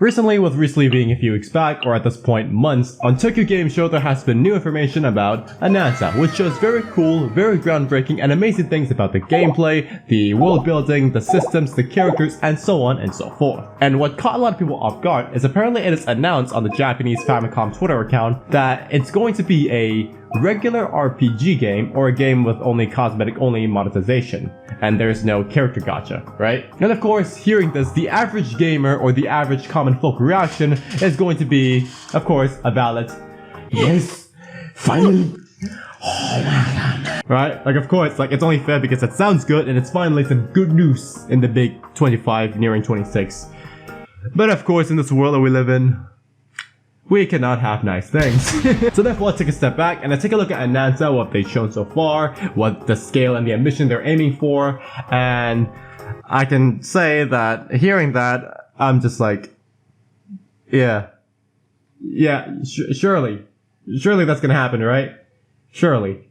Recently, with recently being a few weeks back, or at this point months, on Tokyo Game Show there has been new information about Ananta, which shows very cool, very groundbreaking and amazing things about the gameplay, the world building, the systems, the characters, and so on and so forth. And what caught a lot of people off guard is apparently it is announced on the Japanese Famicom Twitter account that it's going to be a regular RPG game or a game with only cosmetic only monetization, and there's no character gacha, right? And of course, hearing this, the average gamer or the average common folk reaction is going to be, of course, a valid yes, finally. Oh my god. Right? Like, of course, like, it's only fair because it sounds good and it's finally some good news in the big 25 nearing 26. But of course, in this world that we live in, we cannot have nice things. So therefore, let's take a step back and let's take a look at Ananta, what they've shown so far, what the scale and the ambition they're aiming for, and I can say that, hearing that, I'm just like, surely that's gonna happen, right? Surely.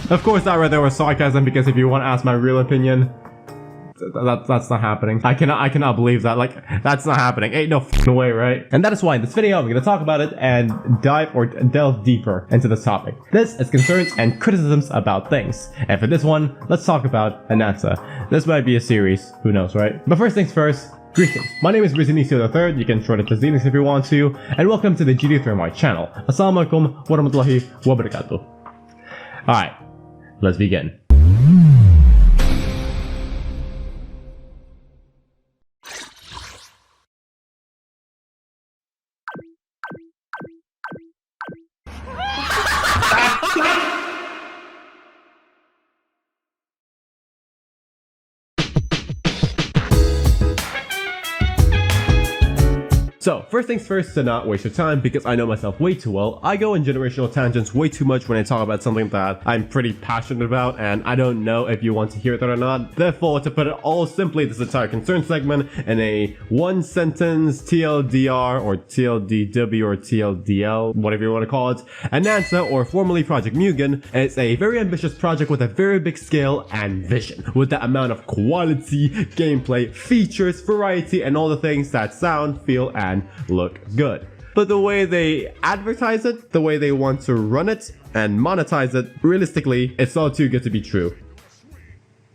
Of course, that right there was sarcasm, because if you want to ask my real opinion, that's not happening. I cannot believe that. Like, that's not happening. Ain't no f***ing way, right? And that is why in this video, I'm gonna talk about it and delve deeper into this topic. This is concerns and criticisms about things. And for this one, let's talk about Ananta. This might be a series, who knows, right? But first things first, greetings. My name is Rizinicio III, you can short it to Zenix if you want to, and welcome to the GD3MY channel. Assalamualaikum warahmatullahi wabarakatuh. Alright, let's begin. So, first things first, to not waste your time, because I know myself way too well, I go in generational tangents way too much when I talk about something that I'm pretty passionate about, and I don't know if you want to hear that or not. Therefore, to put it all simply, this entire concern segment in a one-sentence TLDR, or TLDW, or TLDL, whatever you want to call it, Ananta, or formerly Project Mugen, is a very ambitious project with a very big scale and vision, with that amount of quality, gameplay, features, variety, and all the things that sound, feel, and look good. But the way they advertise it, the way they want to run it and monetize it, realistically, it's all too good to be true.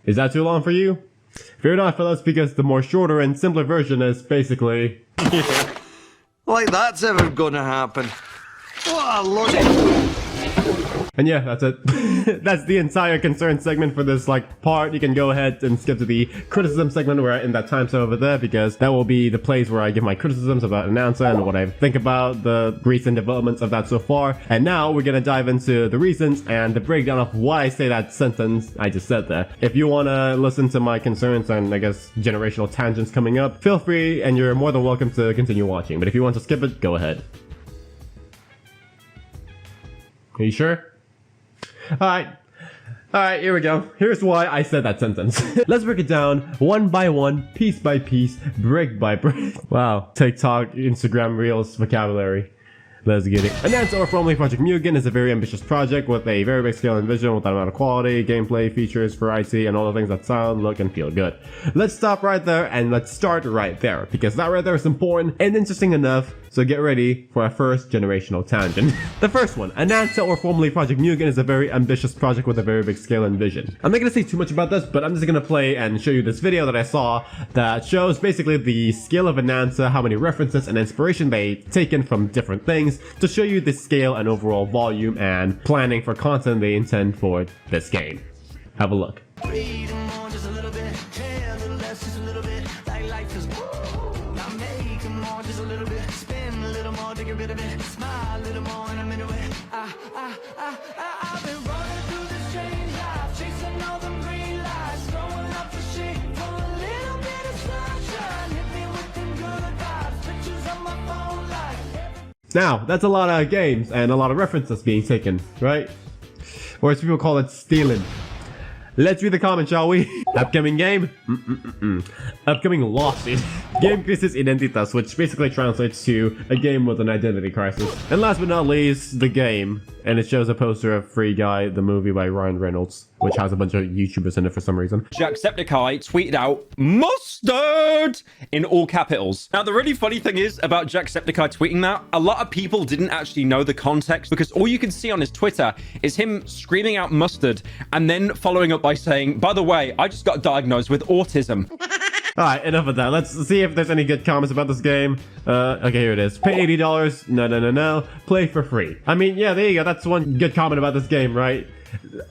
Is that too long for you? Fear not, fellas, because the more shorter and simpler version is basically like that's ever gonna happen. What a load. And yeah, that's it. That's the entire concern segment for this part. You can go ahead and skip to the criticism segment where in that time over there, because that will be the place where I give my criticisms about Ananta and what I think about the recent developments of that so far. And now we're gonna dive into the reasons and the breakdown of why I say that sentence I just said there. If you wanna listen to my concerns and I guess generational tangents coming up, feel free and you're more than welcome to continue watching. But if you want to skip it, go ahead. Are you sure? Alright, here we go. Here's why I said that sentence. Let's break it down one by one, piece by piece, brick by brick. Wow, TikTok, Instagram Reels vocabulary. Let's get it. Ananta, or formerly Project Mugen, is a very ambitious project with a very big scale and vision, with that amount of quality, gameplay, features, variety, and all the things that sound, look, and feel good. Let's stop right there and let's start right there, because that right there is important and interesting enough. So get ready for our first generational tangent. The first one, Ananta, or formerly Project Mugen, is a very ambitious project with a very big scale and vision. I'm not gonna say too much about this, but I'm just gonna play and show you this video that I saw that shows basically the scale of Ananta, how many references and inspiration they've taken from different things to show you the scale and overall volume and planning for content they intend for this game. Have a look. I've been running through this strange life, chasing all them green lights, throwing up the shit for a little bit of sunshine. Hit me with them good vibes, pictures on my phone like. Now, that's a lot of games and a lot of references being taken, right? Or as people call it, stealing. Let's read the comments, shall we? Upcoming game? Upcoming lawsuit. Game Crisis Identitas, which basically translates to a game with an identity crisis. And last but not least, the game. And it shows a poster of Free Guy, the movie by Ryan Reynolds, which has a bunch of YouTubers in it for some reason. Jacksepticeye tweeted out mustard in all capitals. Now, the really funny thing is about Jacksepticeye tweeting that, a lot of people didn't actually know the context because all you can see on his Twitter is him screaming out mustard and then following up by saying, by the way, I just got diagnosed with autism. Alright, enough of that. Let's see if there's any good comments about this game. Okay, here it is. Pay $80. No. Play for free. I mean, yeah, there you go. That's one good comment about this game, right?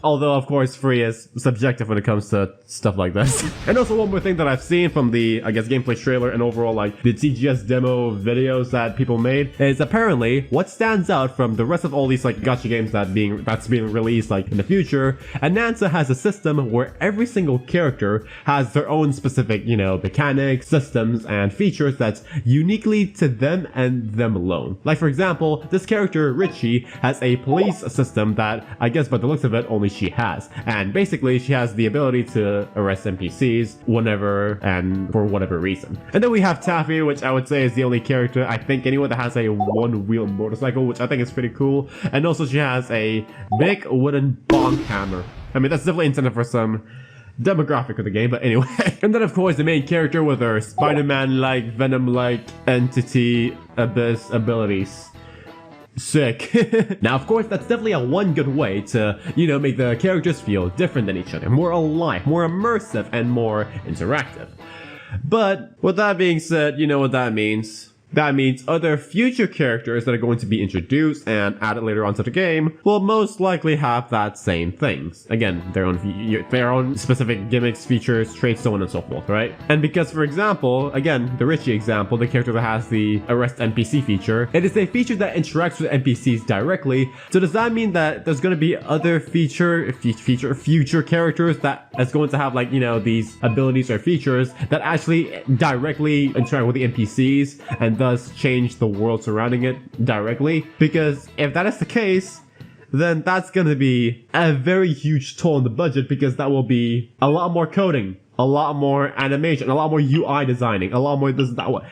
Although, of course, free is subjective when it comes to stuff like this. And also, one more thing that I've seen from the, I guess, gameplay trailer and overall, like, the TGS demo videos that people made is apparently what stands out from the rest of all these, like, gacha games that's being released, like, in the future. Anansa has a system where every single character has their own specific, you know, mechanics, systems, and features that's uniquely to them and them alone. Like, for example, this character, Richie, has a police system that, I guess by the looks of it, only she has. And basically, she has the ability to arrest NPCs whenever and for whatever reason. And then we have Taffy, which I would say is the only character, I think, anyone that has a one-wheel motorcycle, which I think is pretty cool. And also she has a big wooden bonk hammer. I mean, that's definitely intended for some demographic of the game, but anyway. And then, of course, the main character with her Spider-Man-like, Venom-like entity abyss abilities. Sick. Now, of course, that's definitely a one good way to, you know, make the characters feel different than each other, more alive, more immersive, and more interactive. But with that being said, you know what that means. That means other future characters that are going to be introduced and added later on to the game will most likely have that same things. Again, their own specific gimmicks, features, traits, so on and so forth, right? And because, for example, again, the Richie example, the character that has the arrest NPC feature, it is a feature that interacts with NPCs directly. So does that mean that there's going to be other future characters that is going to have, like, you know, these abilities or features that actually directly interact with the NPCs and thus change the world surrounding it directly? Because if that is the case, then that's gonna be a very huge toll on the budget, because that will be a lot more coding, a lot more animation, a lot more UI designing, a lot more this, that, what.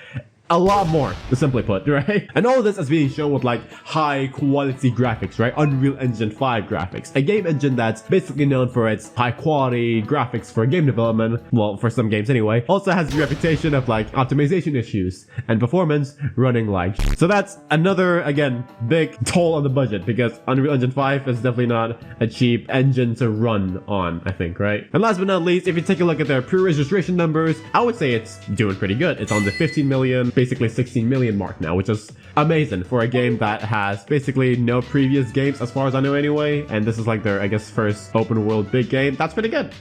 A lot more, to simply put, right? And all of this is being shown with, like, high quality graphics, right? Unreal Engine 5 graphics. A game engine that's basically known for its high quality graphics for game development. Well, for some games anyway. Also has the reputation of, like, optimization issues and performance running like. So that's another, again, big toll on the budget, because Unreal Engine 5 is definitely not a cheap engine to run on, I think, right? And last but not least, if you take a look at their pre-registration numbers, I would say it's doing pretty good. It's on the 15 million, basically 16 million mark now, which is amazing for a game that has basically no previous games as far as I know anyway, and this is like their, I guess, first open world big game. That's pretty good.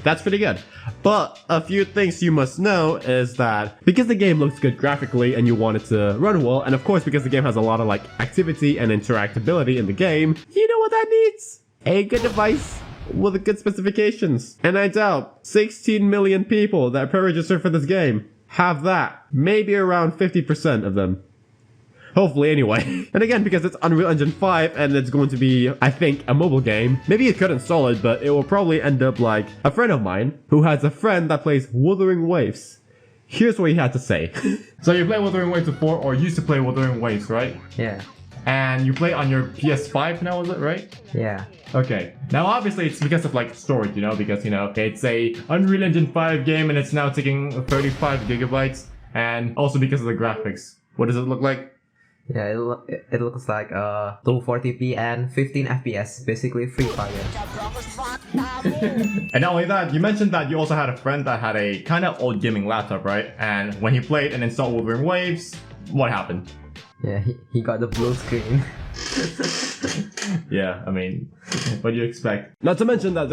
That's pretty good. But a few things you must know is that because the game looks good graphically and you want it to run well, and of course because the game has a lot of, like, activity and interactability in the game, you know what that needs? A good device with good specifications. And I doubt 16 million people that pre-register for this game have that. Maybe around 50% of them. Hopefully, anyway. And again, because it's Unreal Engine 5 and it's going to be, I think, a mobile game, maybe you could install it, but it will probably end up like a friend of mine who has a friend that plays Wuthering Waves. Here's what he had to say. So you play Wuthering Waves before, or used to play Wuthering Waves, right? Yeah. And you play on your PS5 now, is it right? Yeah. Okay. Now, obviously, it's because of, like, storage, you know, because, you know, it's a Unreal Engine 5 game and it's now taking 35 gigabytes, and also because of the graphics. What does it look like? Yeah, it looks like 240p and 15 FPS, basically Free Fire. And not only that, you mentioned that you also had a friend that had a kind of old gaming laptop, right? And when he played and installed Wuthering Waves, what happened? Yeah, he got the blue screen. Yeah, I mean, what do you expect? Not to mention that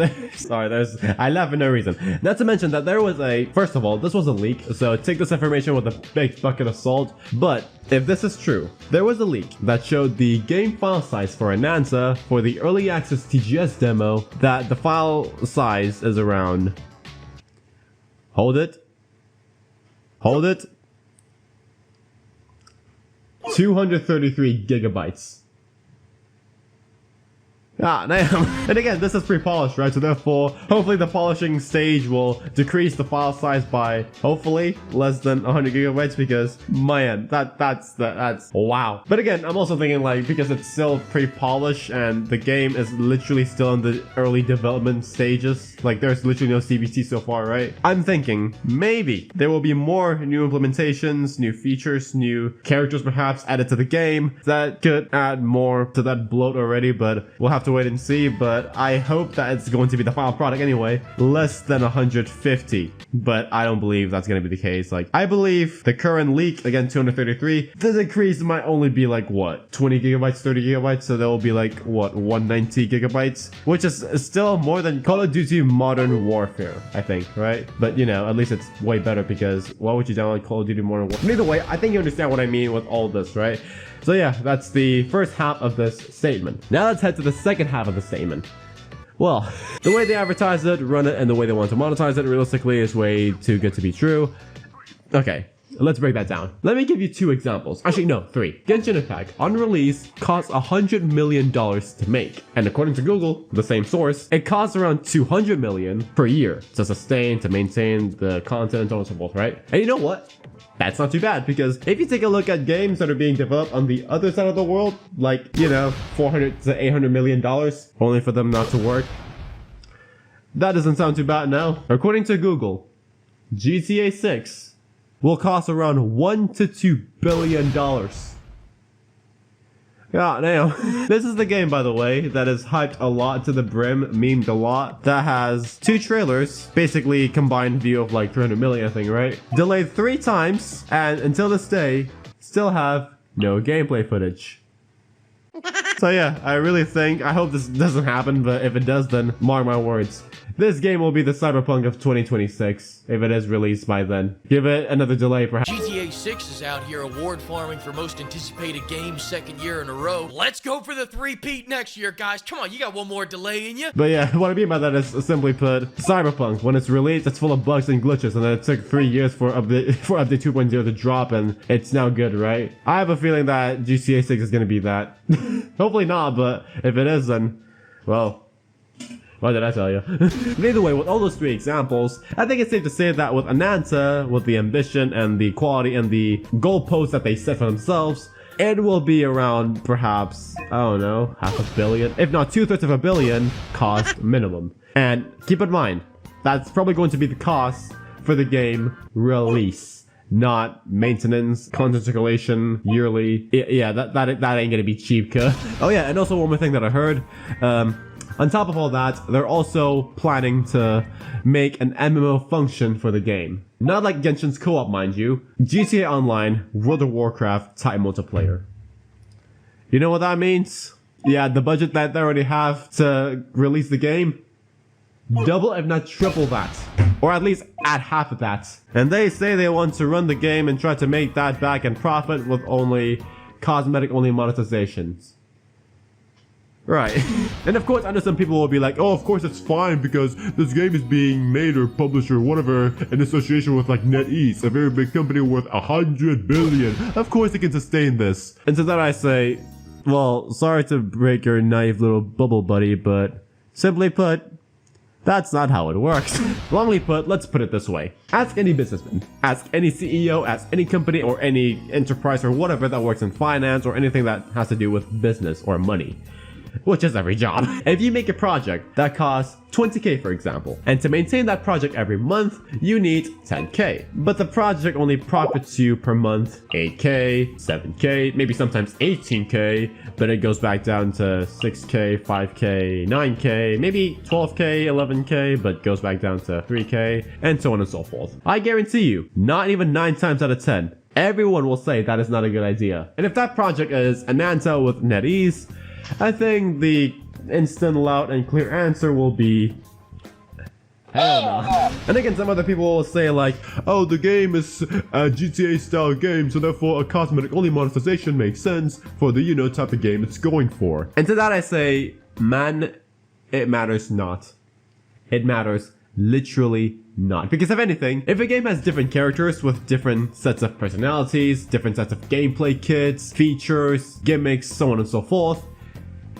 I laugh for no reason. Not to mention that there was first of all, this was a leak, so take this information with a big bucket of salt. But if this is true, there was a leak that showed the game file size for Anansa for the early access TGS demo, that the file size is around, hold it, 233 gigabytes. Ah, damn. And again, this is pre-polished, right? So therefore, hopefully the polishing stage will decrease the file size by, hopefully, less than 100 gigabytes because, man, that's wow. But again, I'm also thinking like, because it's still pre-polished and the game is literally still in the early development stages, like there's literally no CBC so far, right? I'm thinking maybe there will be more new implementations, new features, new characters perhaps added to the game that could add more to that bloat already, but we'll have to wait and see. But I hope that it's going to be the final product anyway, less than 150, but I don't believe that's going to be the case. Like, I believe the current leak, again 233, the decrease might only be like what, 20 gigabytes, 30 gigabytes, so there will be like what, 190 gigabytes, which is still more than Call of Duty Modern Warfare, I think, right? But you know, at least it's way better, because why would you download Call of Duty Modern Warfare? Either way, I think you understand what I mean with all this, right? So yeah, that's the first half of this statement. Now let's head to the second half of the statement. Well, the way they advertise it, run it, and the way they want to monetize it realistically is way too good to be true. Okay, let's break that down. Let me give you 2 examples. Actually, no, 3. Genshin Impact, on release, costs $100 million to make. And according to Google, the same source, it costs around $200 million per year to sustain, to maintain the content, and so on and so forth, right? And you know what? That's not too bad, because if you take a look at games that are being developed on the other side of the world, like, you know, $400 to $800 million, only for them not to work, that doesn't sound too bad now. According to Google, GTA 6 will cost around $1 to $2 billion. Yeah, damn. This is the game, by the way, that is hyped a lot to the brim, memed a lot, that has 2 trailers, basically combined view of like 300 million, I think, right? Delayed 3 times, and until this day, still have no gameplay footage. So yeah, I really think, I hope this doesn't happen, but if it does, then mark my words. This game will be the Cyberpunk of 2026, if it is released by then. Give it another delay, perhaps. GTA 6 is out here award farming for most anticipated game, 2nd year in a row. Let's go for the 3-peat next year, guys. Come on, you got one more delay in you. But yeah, what I mean by that is, simply put, Cyberpunk, when it's released, it's full of bugs and glitches, and then it took 3 years for update 2.0 to drop, and it's now good, right? I have a feeling that GTA 6 is gonna be that. Hopefully not, but if it is, then, well, what did I tell you? Either way, with all those 3 examples, I think it's safe to say that with Ananta, with the ambition and the quality and the goalposts that they set for themselves, it will be around perhaps, I don't know, $500 million, if not 2/3 of a billion, cost minimum. And keep in mind, that's probably going to be the cost for the game release, not maintenance, content circulation, yearly. Yeah, that ain't gonna be cheap, cuh. Oh yeah, and also one more thing that I heard, on top of all that, they're also planning to make an MMO function for the game. Not like Genshin's co-op, mind you. GTA Online, World of Warcraft type multiplayer. You know what that means? Yeah, the budget that they already have to release the game, double if not triple that. Or at least add half of that. And they say they want to run the game and try to make that back and profit with only cosmetic-only monetizations. Right. And of course, I know some people will be like, oh, of course it's fine because this game is being made or published or whatever in association with like NetEase, a very big company worth $100 billion. Of course they can sustain this. And to that I say, well, sorry to break your naive little bubble, buddy, but simply put, that's not how it works. Wrongly put, let's put it this way. Ask any businessman, ask any CEO, ask any company or any enterprise or whatever that works in finance or anything that has to do with business or money. Which is every job. If you make a project that costs 20k for example, and to maintain that project every month, you need 10k. But the project only profits you per month 8k, 7k, maybe sometimes 18k, but it goes back down to 6k, 5k, 9k, maybe 12k, 11k, but goes back down to 3k, and so on and so forth. I guarantee you, not even 9 times out of 10, everyone will say that is not a good idea. And if that project is Ananta with NetEase, I think the instant, loud, and clear answer will be hell no. And again, some other people will say like, oh, the game is a GTA style game, so therefore a cosmetic only monetization makes sense for the, you know, type of game it's going for. And to that I say, man, it matters not. It matters literally not. Because if anything, if a game has different characters with different sets of personalities, different sets of gameplay kits, features, gimmicks, so on and so forth,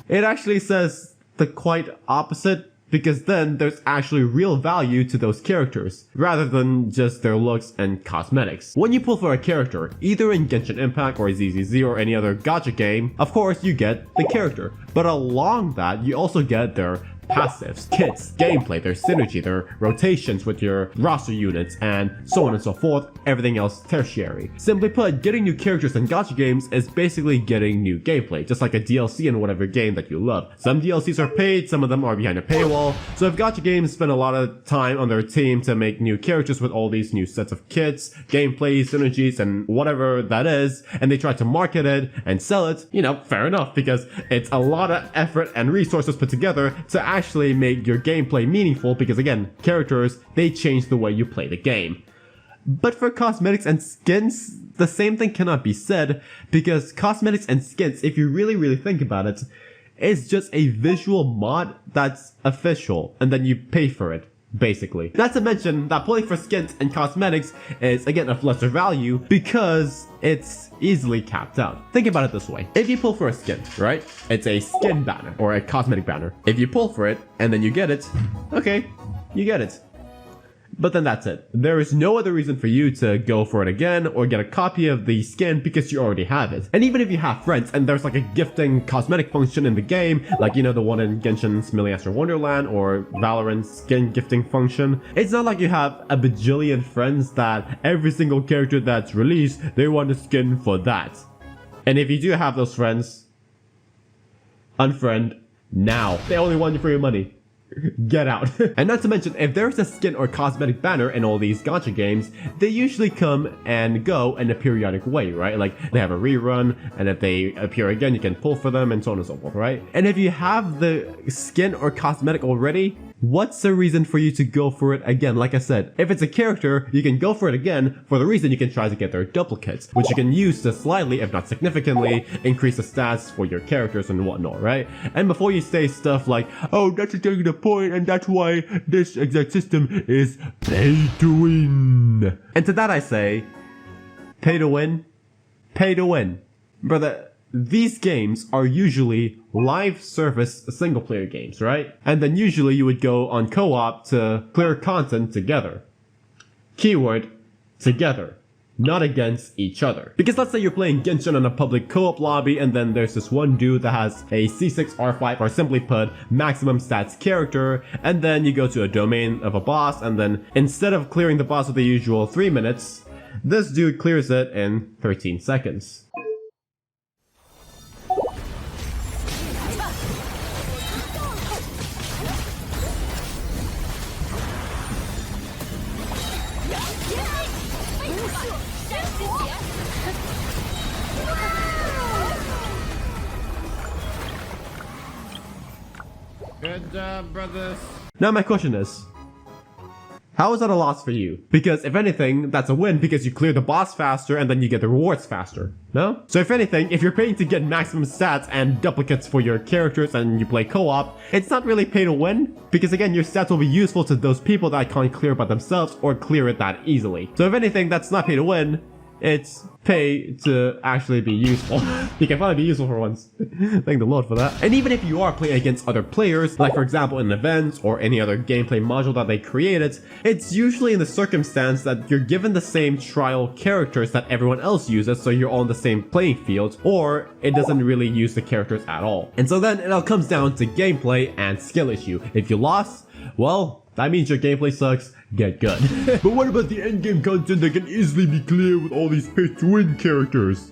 it actually says the quite opposite, because then there's actually real value to those characters, rather than just their looks and cosmetics. When you pull for a character, either in Genshin Impact or ZZZ or any other gacha game, of course you get the character, but along that you also get their passives, kits, gameplay, their synergy, their rotations with your roster units, and so on and so forth, everything else tertiary. Simply put, getting new characters in gacha games is basically getting new gameplay, just like a DLC in whatever game that you love. Some DLCs are paid, some of them are behind a paywall, so if gacha games spend a lot of time on their team to make new characters with all these new sets of kits, gameplay, synergies, and whatever that is, and they try to market it and sell it, you know, fair enough, because it's a lot of effort and resources put together to actually make your gameplay meaningful, because again, characters, they change the way you play the game. But for cosmetics and skins, the same thing cannot be said, because cosmetics and skins, if you really think about it, is just a visual mod that's official, and then you pay for it, basically. Not to mention that pulling for skins and cosmetics is again of lesser value because it's easily capped out. Think about it this way. If you pull for a skin, right? It's a skin banner or a cosmetic banner. If you pull for it and then you get it, okay, you get it. But then that's it. There is no other reason for you to go for it again or get a copy of the skin because you already have it. And even if you have friends and there's like a gifting cosmetic function in the game, like you know the one in Genshin's Million Astral Wonderland or Valorant's skin gifting function, it's not like you have a bajillion friends that every single character that's released, they want a skin for that. And if you do have those friends, unfriend now. They only want you for your money. Get out. And not to mention, if there's a skin or cosmetic banner in all these gacha games, they usually come and go in a periodic way, right? Like they have a rerun, and if they appear again, you can pull for them and so on and so forth, right? And if you have the skin or cosmetic already, what's the reason for you to go for it again? Like I said, if it's a character, you can go for it again for the reason you can try to get their duplicates, which you can use to slightly, if not significantly, increase the stats for your characters and whatnot, right? And before you say stuff like, oh, that's exactly the point, and that's why this exact system is pay to win. And to that I say, pay to win? Pay to win. Brother, these games are usually live service single player games, right? And then usually you would go on co-op to clear content together. Keyword, together, not against each other. Because let's say you're playing Genshin in a public co-op lobby and then there's this one dude that has a C6 R5 or simply put maximum stats character, and then you go to a domain of a boss and then instead of clearing the boss with the usual 3 minutes, this dude clears it in 13 seconds. Good job, brothers. Now my question is, how is that a loss for you? Because if anything, that's a win because you clear the boss faster and then you get the rewards faster, no? So if anything, if you're paying to get maximum stats and duplicates for your characters and you play co-op, it's not really pay to win because again, your stats will be useful to those people that can't clear by themselves or clear it that easily. So if anything, that's not pay to win. It's pay to actually be useful. You can finally be useful for once. Thank the Lord for that. And even if you are playing against other players, like for example in events or any other gameplay module that they created, it's usually in the circumstance that you're given the same trial characters that everyone else uses, so you're all on the same playing field, or it doesn't really use the characters at all. And so then it all comes down to gameplay and skill issue. If you lost, well, that means your gameplay sucks. Get good. But what about the endgame content that can easily be cleared with all these pay-to-win characters?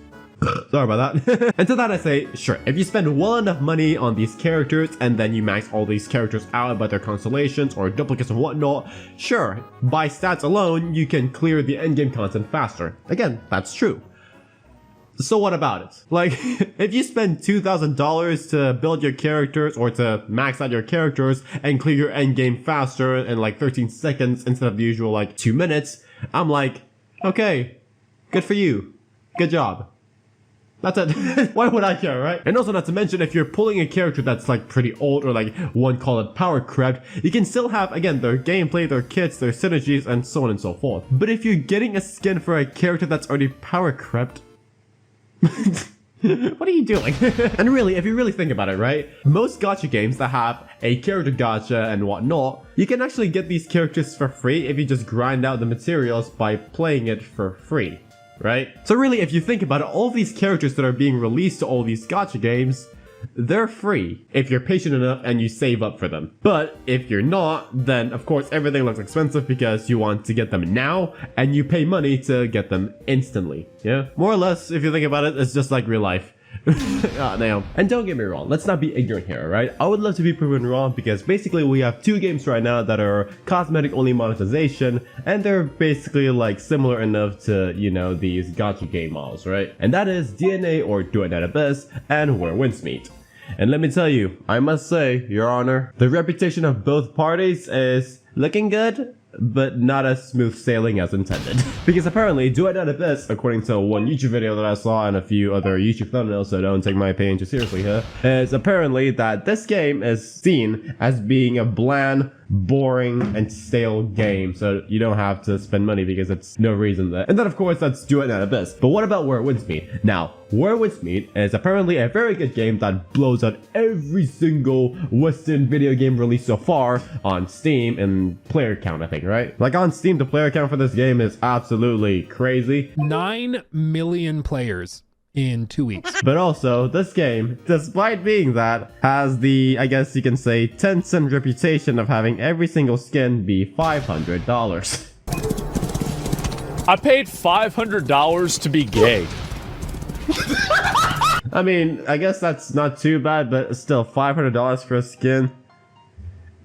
Sorry about that. And to that I say, sure, if you spend well enough money on these characters and then you max all these characters out by their constellations or duplicates and whatnot, sure, by stats alone, you can clear the endgame content faster. Again, that's true. So what about it? Like, if you spend $2,000 to build your characters or to max out your characters and clear your endgame faster in like 13 seconds instead of the usual like 2 minutes, I'm like, okay, good for you. Good job. That's it. Why would I care, right? And also not to mention, if you're pulling a character that's like pretty old or like one call it power crept, you can still have, again, their gameplay, their kits, their synergies, and so on and so forth. But if you're getting a skin for a character that's already power crept, What are you doing? And really, if you really think about it, right? Most gacha games that have a character gacha and whatnot, you can actually get these characters for free if you just grind out the materials by playing it for free, right? So really, if you think about it, all these characters that are being released to all these gacha games, they're free if you're patient enough and you save up for them. But if you're not, then of course everything looks expensive because you want to get them now and you pay money to get them instantly. Yeah, more or less, if you think about it, it's just like real life. Now, and don't get me wrong, let's not be ignorant here, right? I would love to be proven wrong because basically we have two games right now that are cosmetic only monetization, and they're basically like similar enough to, you know, these gacha game models, right? And that is DNA or Do It Not Abyss and Where Winds Meet. And let me tell you, I must say, Your Honor, the reputation of both parties is looking good, but not as smooth sailing as intended. Because apparently, Do It Not Abyss, according to one YouTube video that I saw and a few other YouTube thumbnails, so don't take my opinion too seriously here, is apparently that this game is seen as being a bland, boring, and stale game, so you don't have to spend money because it's no reason there. And then of course that's Do It Not Abyss. But what about Where Winds Meet? Now, Where Winds Meet is apparently a very good game that blows out every single Western video game release so far on Steam and player count, I think, right? Like on Steam, the player count for this game is absolutely crazy. 9 million players in 2 weeks. But also, this game, despite being that, has the, I guess you can say, Tencent reputation of having every single skin be $500. I paid $500 to be gay. I mean, I guess that's not too bad, but still, $500 for a skin?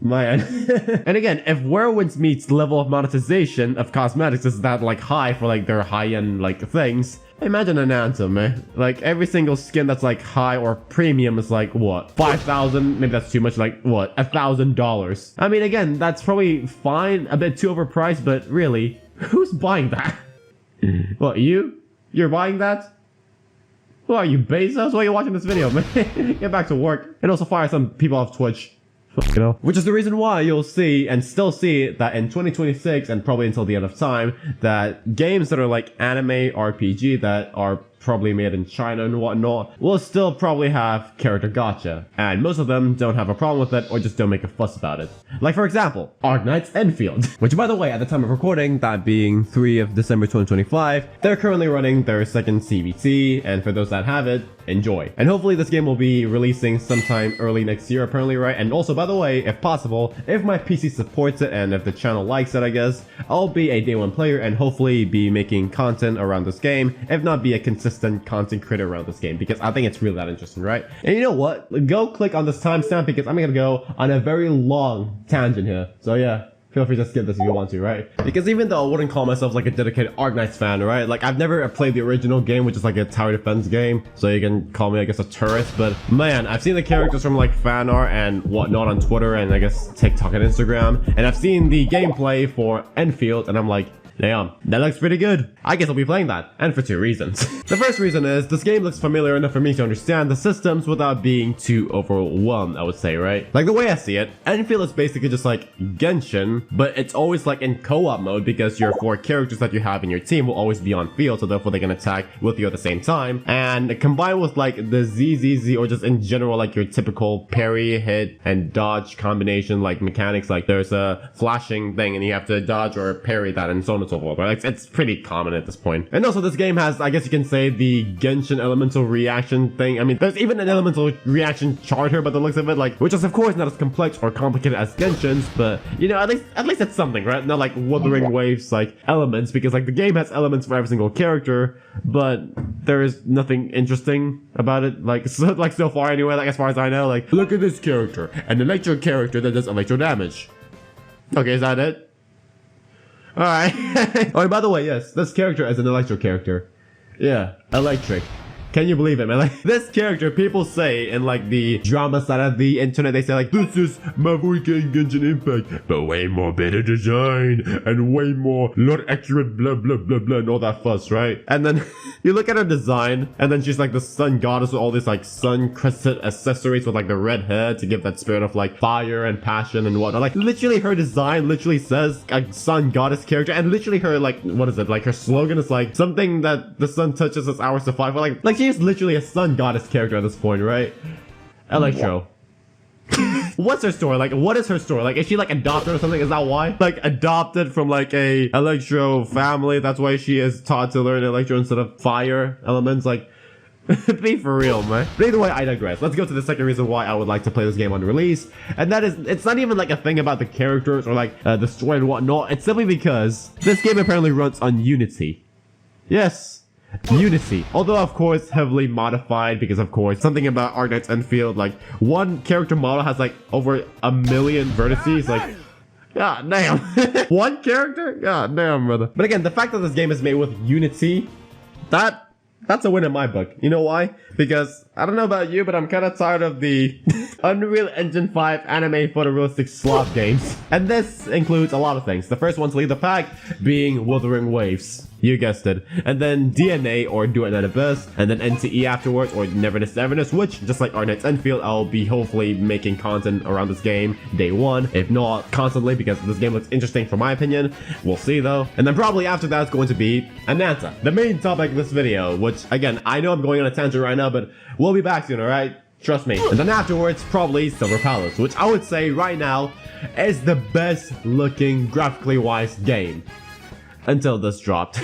Man. And again, if Where Winds Meet's level of monetization of cosmetics is that like high for like their high-end like things, imagine an Anthem, man. Like every single skin that's like high or premium is like what, 5,000? Maybe that's too much. Like what, $1,000? I mean, again, that's probably fine, a bit too overpriced, but really, who's buying that? What, you? You're buying that? Who are you, Bezos? Why are you watching this video, man? Get back to work. And also fire some people off Twitch. You know? Which is the reason why you'll see and still see that in 2026 and probably until the end of time, that games that are like anime RPG that are probably made in China and whatnot will still probably have character gacha, and most of them don't have a problem with it or just don't make a fuss about it. Like for example, Arknights Enfield, which by the way, at the time of recording, that being 3 of December 2025, they're currently running their second CBT, and for those that have it, enjoy. And hopefully this game will be releasing sometime early next year apparently, right? And also, by the way, if possible, if my PC supports it and if the channel likes it, I guess, I'll be a day one player and hopefully be making content around this game, if not be a consistent content creator around this game, because I think it's really that interesting, right? And you know what? Go click on this timestamp because I'm gonna go on a very long tangent here. So yeah, feel free to skip this if you want to, right? Because even though I wouldn't call myself like a dedicated Arknights fan, right? Like I've never played the original game, which is like a tower defense game, so you can call me, I guess, a tourist. But man, I've seen the characters from like fan art and whatnot on Twitter and I guess TikTok and Instagram, and I've seen the gameplay for Enfield, and I'm like, damn, that looks pretty good. I guess I'll be playing that, and for 2 reasons. The first reason is this game looks familiar enough for me to understand the systems without being too overwhelmed, I would say, right? Like the way I see it, Enfield is basically just like Genshin, but it's always like in co-op mode because your 4 characters that you have in your team will always be on field, so therefore they can attack with you at the same time. And combined with like the ZZZ, or just in general like your typical parry, hit, and dodge combination like mechanics, like there's a flashing thing and you have to dodge or parry that and so on and so forth, right? It's pretty common at this point. And also this game has, I guess you can say, the Genshin elemental reaction thing. I mean, there's even an elemental reaction chart here by the looks of it, like, which is of course not as complex or complicated as Genshin's, but you know, at least it's something, right? Not like Wuthering Waves like elements, because like the game has elements for every single character, but there is nothing interesting about it, like so far anyway, like as far as I know. Like, look at this character, an electro character that does electro damage. Okay, is that it? Alright. Oh, and by the way, yes, this character is an electro character. Yeah, electric. Can you believe it, man? Like, this character, people say in like the drama side of the internet, they say like, this is Mavuika in Genshin Impact, but way more better design and way more not accurate, blah blah blah blah, and all that fuss, right? And then you look at her design, and then she's like the sun goddess with all these like sun crescent accessories with like the red hair to give that spirit of like fire and passion and whatnot. Like literally her design literally says a sun goddess character, and literally her like, what is it? Like her slogan is like, something that the sun touches is ours to fight for. Like she is literally a sun goddess character at this point, right? Electro. What's her story? Like, what is her story? Like, is she like adopted or something? Is that why? Like, adopted from like a Electro family. That's why she is taught to learn Electro instead of fire elements. Like, be for real, man. But either way, I digress. Let's go to the second reason why I would like to play this game on release. And that is, it's not even like a thing about the characters or like the story and whatnot. It's simply because this game apparently runs on Unity. Yes. Unity, although of course heavily modified because of course something about Arknights Endfield, like one character model has like over 1 million vertices, like god damn. One character, god damn, brother. But again, the fact that this game is made with Unity, that's a win in my book. You know why? Because I don't know about you, but I'm kind of tired of the Unreal Engine 5 anime photorealistic sloth games. And this includes a lot of things. The first one to lead the pack being Wuthering Waves. You guessed it. And then DNA or Do It Not Abyss. And then NCE afterwards, or Neverness Neverness, which, just like Arknights Endfield, I'll be hopefully making content around this game day one. If not, constantly, because this game looks interesting from my opinion. We'll see though. And then probably after that is going to be Ananta, the main topic of this video, which again, I know I'm going on a tangent right now, but we'll be back soon, alright? Trust me. And then afterwards, probably Silver Palace, which I would say right now is the best looking graphically wise game. Until this dropped.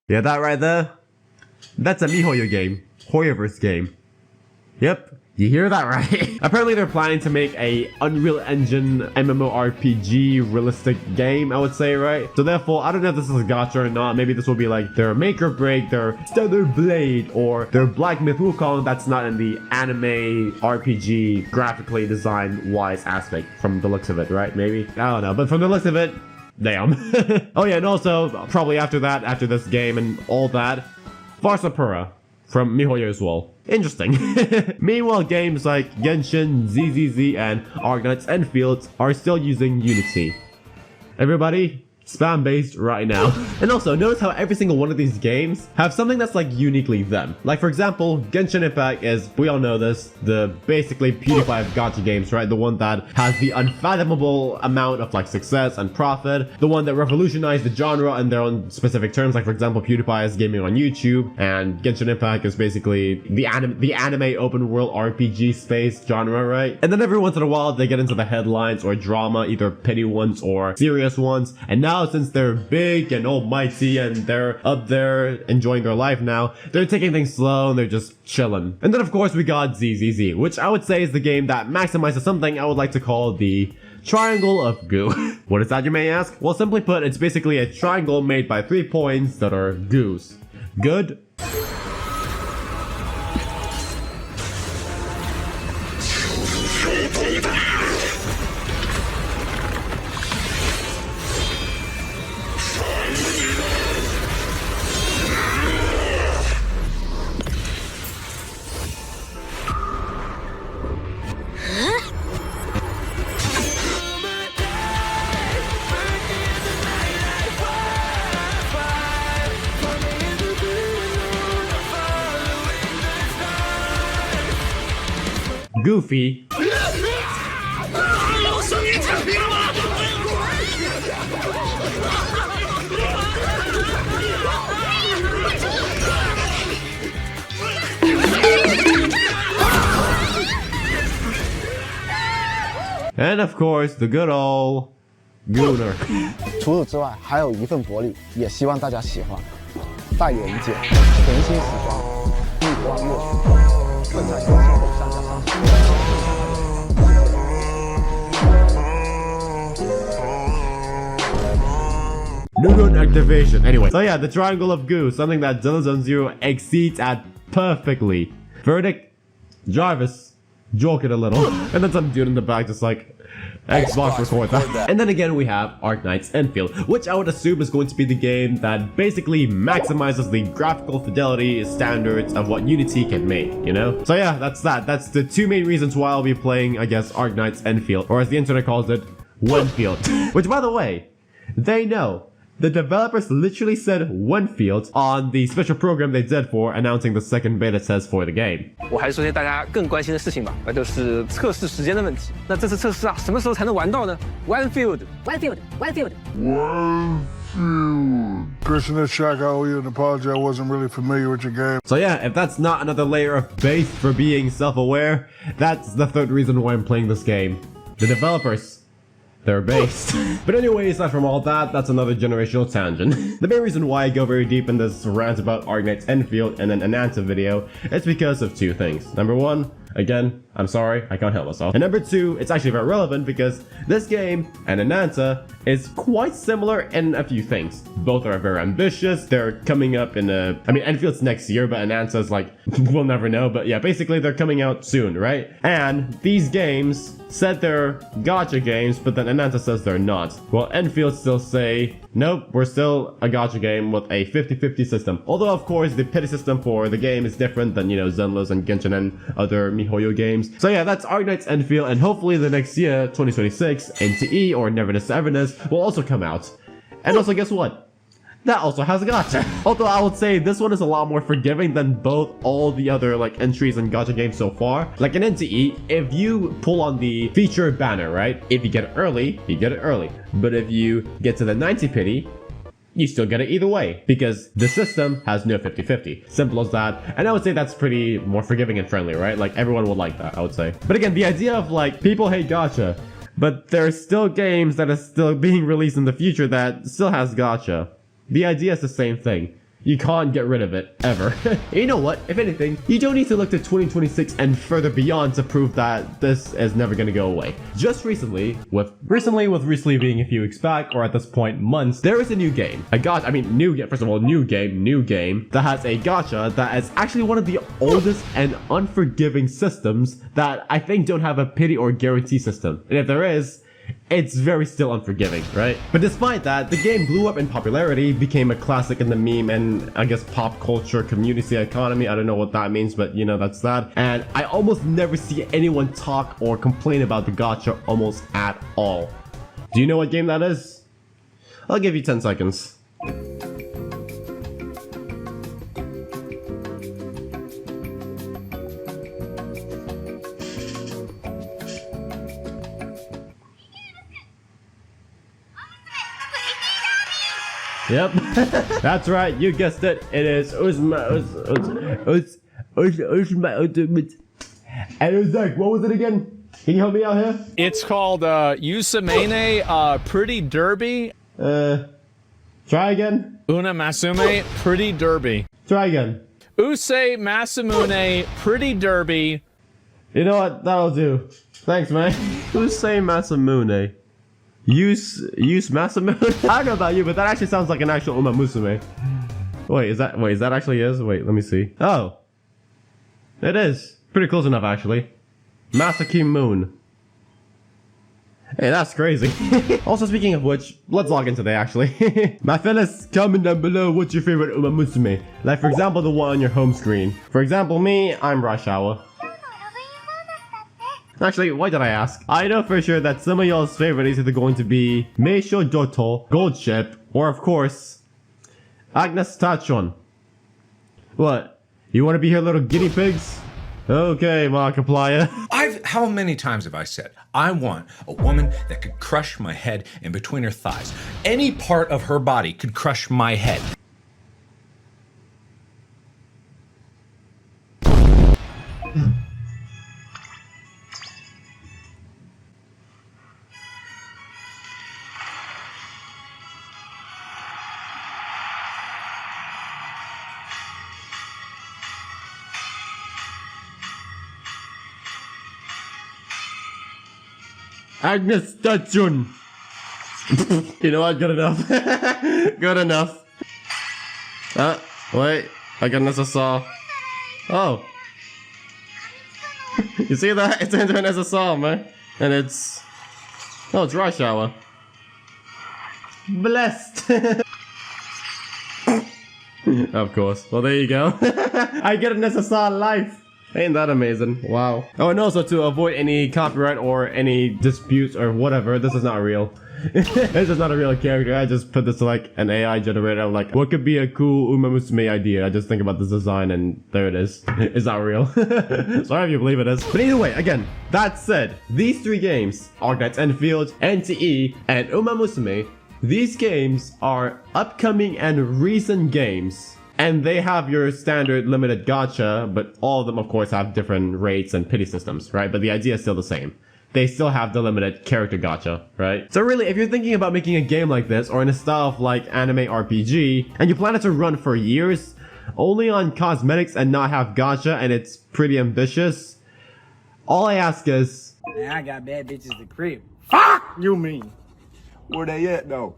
Yeah, that right there? That's a MiHoYo game. Hoyoverse game. Yep. You hear that right? Apparently they're planning to make a Unreal Engine MMORPG realistic game, I would say, right? So therefore, I don't know if this is a gacha or not. Maybe this will be like their make or break, their Stellar Blade, or their Black Myth Wukong that's not in the anime RPG graphically design wise aspect from the looks of it, right? Maybe? I don't know, but from the looks of it, damn. Oh yeah, and also, probably after that, after this game and all that, Varsapura from MiHoYo as well. Interesting. Meanwhile, games like Genshin, ZZZ, and Arknights Endfield are still using Unity. Everybody, spam based right now. And also, notice how every single one of these games have something that's like uniquely them. Like for example, Genshin Impact is, we all know this, the basically PewDiePie of gacha games, right? The one that has the unfathomable amount of like success and profit. The one that revolutionized the genre in their own specific terms. Like for example, PewDiePie is gaming on YouTube, and Genshin Impact is basically the anime open world RPG space genre, right? And then every once in a while, they get into the headlines or drama, either petty ones or serious ones. And now since they're big and almighty and they're up there enjoying their life now, they're taking things slow and they're just chilling. And then of course we got ZZZ, which I would say is the game that maximizes something I would like to call the Triangle of Goo. What is that, you may ask? Well, simply put, it's basically a triangle made by 3 points that are goos. Good, Goofy, and of course the good old Gooner. 除此之外，还有一份薄利，也希望大家喜欢。大眼一见，全新时装，绿光乐曲，更在优秀后上架上市。 Neuron activation. Anyway, so yeah, the Triangle of Goo, something that Zilla Zone Zero exceeds at perfectly. Verdict, Jarvis, joke it a little. And then some dude in the back just like, Xbox record that. And then again we have Arknights Endfield, which I would assume is going to be the game that basically maximizes the graphical fidelity standards of what Unity can make, you know? So yeah, that's that. That's the 2 main reasons why I'll be playing, I guess, Arknights Endfield, or as the internet calls it, Wenfield. Which by the way, they know the developers literally said Winfield on the special program they did for announcing the second beta test for the game. 我还是说些大家更关心的事情吧，那就是测试时间的问题。那这次测试啊，什么时候才能玩到呢 ？Winfield。 Christian Shack, I owe you an apology. I wasn't really familiar with your game. So yeah, if that's not another layer of base for being self-aware, that's the third reason why I'm playing this game. The developers, they're based. But anyway, aside from all that, that's another generational tangent. The main reason why I go very deep in this rant about Arknights Enfield in an Ananta video is because of two things. Number one, again, I'm sorry, I can't help myself. And number two, it's actually very relevant because this game and Ananta is quite similar in a few things. Both are very ambitious. They're coming up in Enfield's next year, but Ananta's like, we'll never know. But yeah, basically they're coming out soon, right? And these games said they're gacha games, but then Ananta says they're not. Well, Enfield still say, nope, we're still a gacha game with a 50-50 system. Although, of course, the pity system for the game is different than, Zenless and Genshin and other MiHoYo games. So yeah, that's Arknights Enfield, and hopefully the next year, 2026, NTE or Neverness to Everness will also come out. And also, guess what? That also has a gacha. Although I would say this one is a lot more forgiving than both all the other entries in gacha games so far. Like in NTE, if you pull on the feature banner, right? If you get it early, you get it early. But if you get to the 90 pity, you still get it either way, because the system has no 50-50. Simple as that. And I would say that's pretty more forgiving and friendly, right? Like everyone would like that, I would say. But again, the idea of people hate gacha, but there's still games that are still being released in the future that still has gacha. The idea is the same thing. You can't get rid of it, ever. You know what? If anything, you don't need to look to 2026 and further beyond to prove that this is never gonna go away. Just recently being a few weeks back, or at this point, months, there is a new game. New game that has a gacha that is actually one of the oldest and unforgiving systems that I think don't have a pity or guarantee system. And if there is, it's very still unforgiving, right? But despite that, the game blew up in popularity, became a classic in the meme and I guess pop culture community economy. I don't know what that means, but that's that. And I almost never see anyone talk or complain about the gacha almost at all. Do you know what game that is? I'll give you 10 seconds. Yep, that's right, you guessed it. It is Uzma Ultimate. And Uzak, what was it again? Can you help me out here? It's called Usamene Pretty Derby. Try again. Una Masume Pretty Derby. Try again. Usei Masamune Pretty Derby. You know what? That'll do. Thanks, man. Usei Masamune. Use Masamune? I don't know about you, but that actually sounds like an actual Uma Musume. Wait, is that actually is? Wait, let me see. Oh. It is. Pretty close enough, actually. Masaki Moon. Hey, that's crazy. Also, speaking of which, let's log in today, actually. My fellas, comment down below what's your favorite Uma Musume. Like, for example, the one on your home screen. For example, me, I'm Rashawa. Actually, why did I ask? I know for sure that some of y'all's favorite is either going to be Meisho Doto, Gold Ship, or of course, Agnes Tachon. What? You want to be here, little guinea pigs? Okay, Markiplier. How many times have I said, I want a woman that could crush my head in between her thighs. Any part of her body could crush my head. Agnes Tachon. You know what? Good enough. Good enough. Wait. I got an SSR. Oh. You see that? It's into an SSR, man. And it's... Oh, it's Rashawa. Blessed. Of course. Well, there you go. I get an SSR life. Ain't that amazing? Wow. Oh, and also to avoid any copyright or any disputes or whatever, this is not real. It's just not a real character. I just put this to like an AI generator. I'm like, what could be a cool Uma Musume idea? I just think about this design and there it is. It's not real. Sorry if you believe it is. But either way, again, that said, these 3 games, Arknights Endfield, NTE, and Uma Musume, these games are upcoming and recent games. And they have your standard limited gacha, but all of them, of course, have different rates and pity systems, right? But the idea is still the same. They still have the limited character gacha, right? So really, if you're thinking about making a game like this, or in a style of like anime RPG, and you plan it to run for years, only on cosmetics and not have gacha, and it's pretty ambitious, all I ask is... Man, I got bad bitches to crib. Fuck you mean? Where they at though?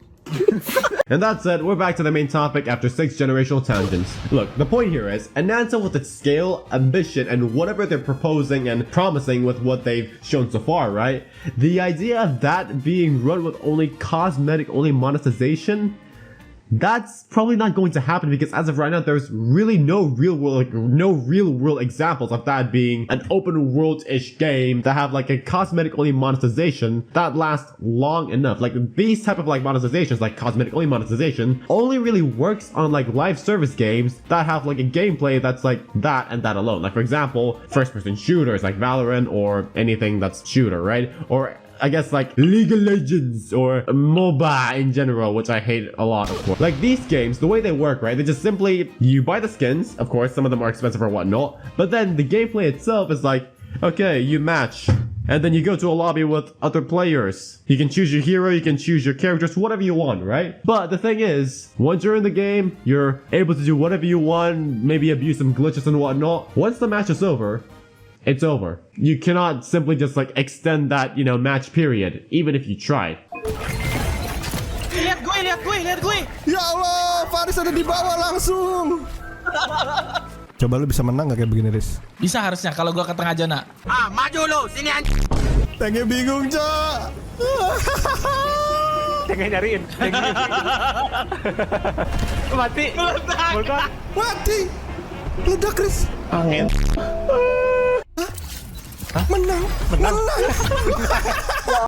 And that said, we're back to the main topic after 6 generational tangents. Look, the point here is, Ananta with its scale, ambition, and whatever they're proposing and promising with what they've shown so far, right? The idea of that being run with only cosmetic, only monetization, that's probably not going to happen because as of right now, there's really no real world examples of that being an open world-ish game that have like a cosmetic only monetization that lasts long enough. Like these type of like monetizations, like cosmetic only monetization, only really works on like live service games that have like a gameplay that's like that and that alone. Like for example, first-person shooters like Valorant or anything that's shooter, right? Or I guess like League of Legends or MOBA in general, which I hate a lot, of course. Like these games, the way they work, right? They just simply, you buy the skins, of course, some of them are expensive or whatnot, but then the gameplay itself is like, okay, you match, and then you go to a lobby with other players. You can choose your hero, you can choose your characters, whatever you want, right? But the thing is, once you're in the game, you're able to do whatever you want, maybe abuse some glitches and whatnot. Once the match is over, it's over. You cannot simply just like extend that, you know, match period, even if you tried. Lihat gue. Ya Allah, Faris ada di bawah langsung. Coba lu bisa menang gak kayak begini, Riz? Bisa harusnya kalau gua ke tengah zona. Ah, maju lu, sini anjing. Tangi bingung, Cok. Jangan nyariin. Mati. Mati. Udah, Chris. Angin. Menang.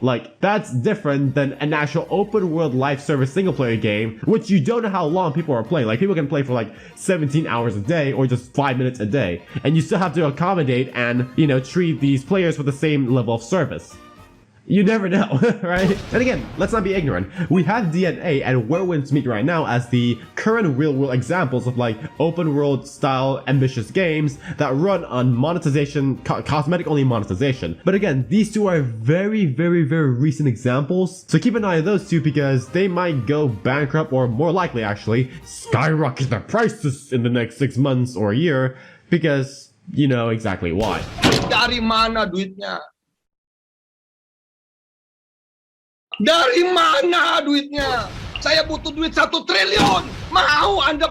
Like, that's different than an actual open world live service single player game, which you don't know how long people are playing. Like, people can play for like 17 hours a day or just 5 minutes a day. And you still have to accommodate and, you know, treat these players with the same level of service. You never know, right? And again, let's not be ignorant. We have DNA and Werewolves Meet right now as the current real-world examples of like open-world style ambitious games that run on monetization, cosmetic-only monetization. But again, these two are very recent examples. So keep an eye on those two because they might go bankrupt or more likely actually skyrocket their prices in the next 6 months or a year because you know exactly why. Dari mana duitnya? Dari mana duitnya? Saya butuh duit 1 triliun. Mau Anda?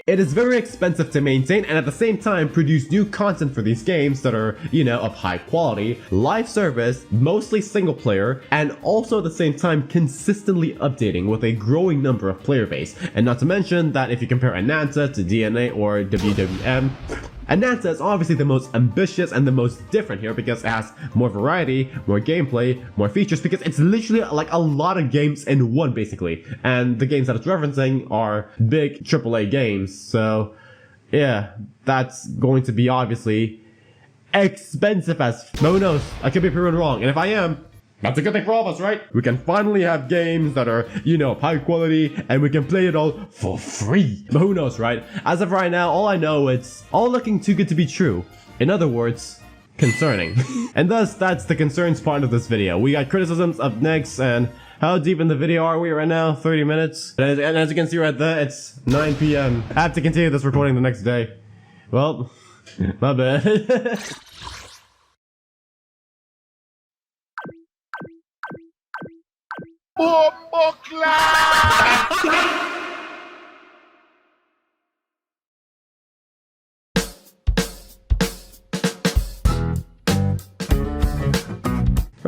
It is very expensive to maintain and at the same time produce new content for these games that are, you know, of high quality, live service, mostly single player, and also at the same time consistently updating with a growing number of player base. And not to mention that if you compare Ananta to DNA or WWM, Ananta is obviously the most ambitious and the most different here because it has more variety, more gameplay, more features because it's literally like a lot of games in one basically. And the games that it's referencing are big AAA games. So yeah, that's going to be obviously expensive as who knows. I could be proven wrong. And if I am, that's a good thing for all of us, right? We can finally have games that are, you know, high quality and we can play it all for free. But who knows, right? As of right now, all I know it's all looking too good to be true. In other words, concerning. And thus, that's the concerns part of this video. We got criticisms up next and how deep in the video are we right now? 30 minutes. And as you can see right there, it's 9 p.m. I have to continue this recording the next day. Well, my bad.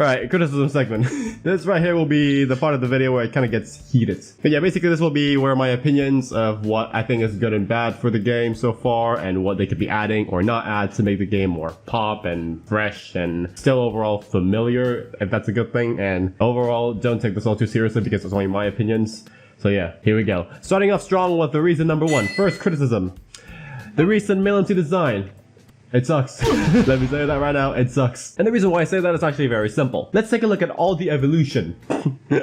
Alright, criticism segment. This right here will be the part of the video where it kind of gets heated. But yeah, basically this will be where my opinions of what I think is good and bad for the game so far, and what they could be adding or not add to make the game more pop and fresh and still overall familiar, if that's a good thing. And overall, don't take this all too seriously because it's only my opinions. So yeah, here we go. Starting off strong with the reason number 1. First criticism. The recent Male MC design. It sucks. Let me say that right now, it sucks. And the reason why I say that is actually very simple. Let's take a look at all the evolution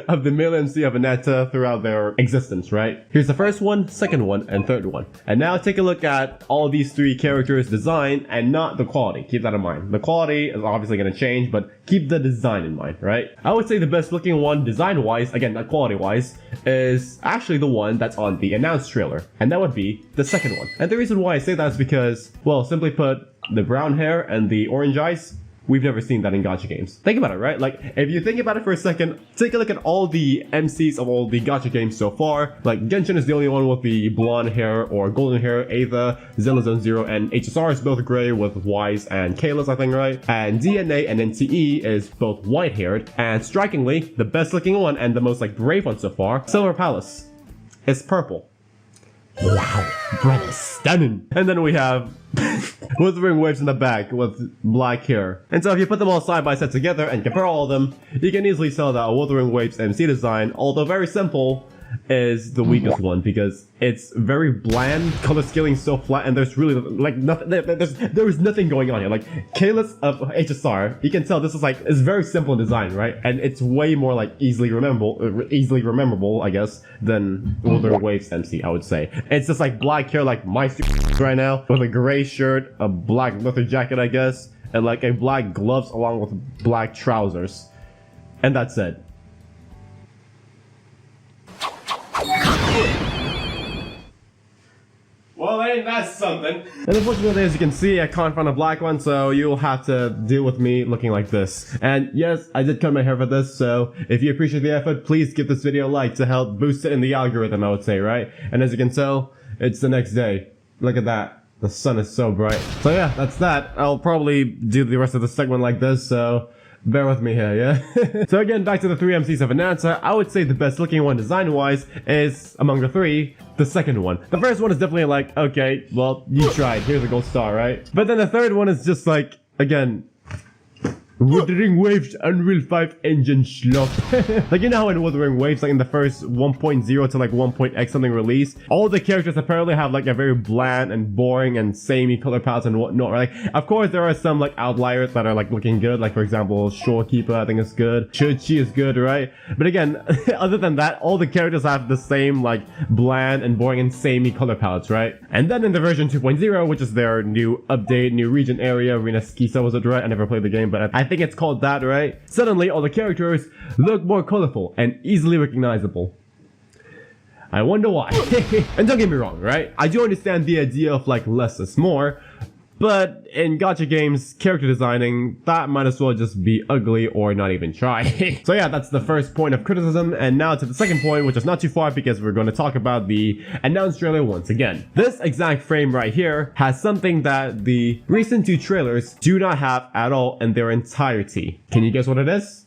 of the male MC of Ananta throughout their existence, right? Here's the first one, second one, and third one. And now take a look at all these 3 characters' design and not the quality. Keep that in mind. The quality is obviously going to change, but keep the design in mind, right? I would say the best looking one design-wise, again, not quality-wise, is actually the one that's on the announced trailer. And that would be the second one. And the reason why I say that is because, well, simply put, the brown hair and the orange eyes, we've never seen that in gacha games. Think about it, right? Like, if you think about it for a second, take a look at all the MCs of all the gacha games so far. Like, Genshin is the only one with the blonde hair or golden hair. Aether, Zillazone Zero, and HSR is both gray with Wise and Kalos, I think, right? And DNA and NTE is both white-haired. And strikingly, the best-looking one and the most, like, brave one so far, Silver Palace, is purple. Wow, brother, stunning. And then we have Wuthering Waves in the back with black hair. And so if you put them all side by side together and compare all of them, you can easily tell that a Wuthering Waves MC design, although very simple, is the weakest one because it's very bland, color scaling so flat, and there's really like nothing. There's nothing going on here. Like Kalos of HSR, you can tell this is like it's very simple in design, right? And it's way more like easily rememberable, I guess, than Wuthering Waves MC. I would say it's just like black hair, like my right now, with a gray shirt, a black leather jacket, I guess, and like a black gloves along with black trousers, and that's it. Well, ain't that something? And unfortunately, as you can see, I can't find a black one, so you'll have to deal with me looking like this. And yes, I did cut my hair for this, so if you appreciate the effort, please give this video a like to help boost it in the algorithm, I would say, right? And as you can tell, it's the next day. Look at that. The sun is so bright. So yeah, that's that. I'll probably do the rest of the segment like this, so bear with me here, yeah? So again, back to the 3 MCs of Ananta, I would say the best looking one design-wise is, among the 3, the second one. The first one is definitely like, okay, well, you tried, here's a gold star, right? But then the third one is just like, again, Wuthering Waves Unreal 5 engine schlock. Like, you know how in Wuthering Waves, like in the first 1.0 to like 1.x something release, all the characters apparently have like a very bland and boring and samey color palettes and whatnot, right? Of course, there are some like outliers that are like looking good, like for example, Shorekeeper, I think is good. Chuchi is good, right? But again, other than that, all the characters have the same like bland and boring and samey color palettes, right? And then in the version 2.0, which is their new update, new region area, Arena Skisa was it, right? I never played the game, but I think it's called that, right? Suddenly, all the characters look more colorful and easily recognizable. I wonder why. And don't get me wrong, right? I do understand the idea of like less is more, but in gacha games, character designing, that might as well just be ugly or not even try. So yeah, that's the first point of criticism, and now to the second point, which is not too far because we're going to talk about the announced trailer once again. This exact frame right here has something that the recent 2 trailers do not have at all in their entirety. Can you guess what it is?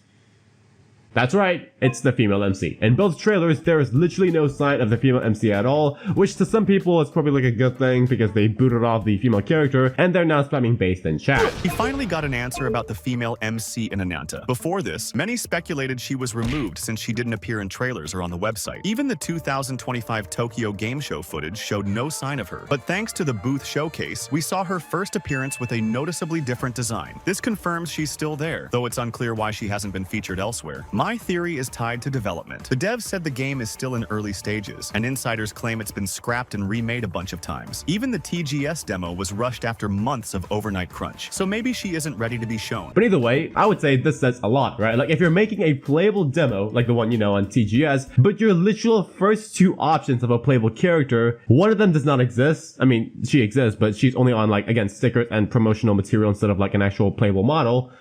That's right, it's the female MC. In both trailers, there is literally no sign of the female MC at all, which to some people is probably like a good thing because they booted off the female character and they're now spamming based in chat. We finally got an answer about the female MC in Ananta. Before this, many speculated she was removed since she didn't appear in trailers or on the website. Even the 2025 Tokyo Game Show footage showed no sign of her. But thanks to the booth showcase, we saw her first appearance with a noticeably different design. This confirms she's still there, though it's unclear why she hasn't been featured elsewhere. My theory is tied to development. The devs said the game is still in early stages, and insiders claim it's been scrapped and remade a bunch of times. Even the TGS demo was rushed after months of overnight crunch, so maybe she isn't ready to be shown. But either way, I would say this says a lot, right? Like if you're making a playable demo, like the one, you know, on TGS, but your literal first 2 options of a playable character, one of them does not exist. I mean, she exists, but she's only on like, again, stickers and promotional material instead of like an actual playable model.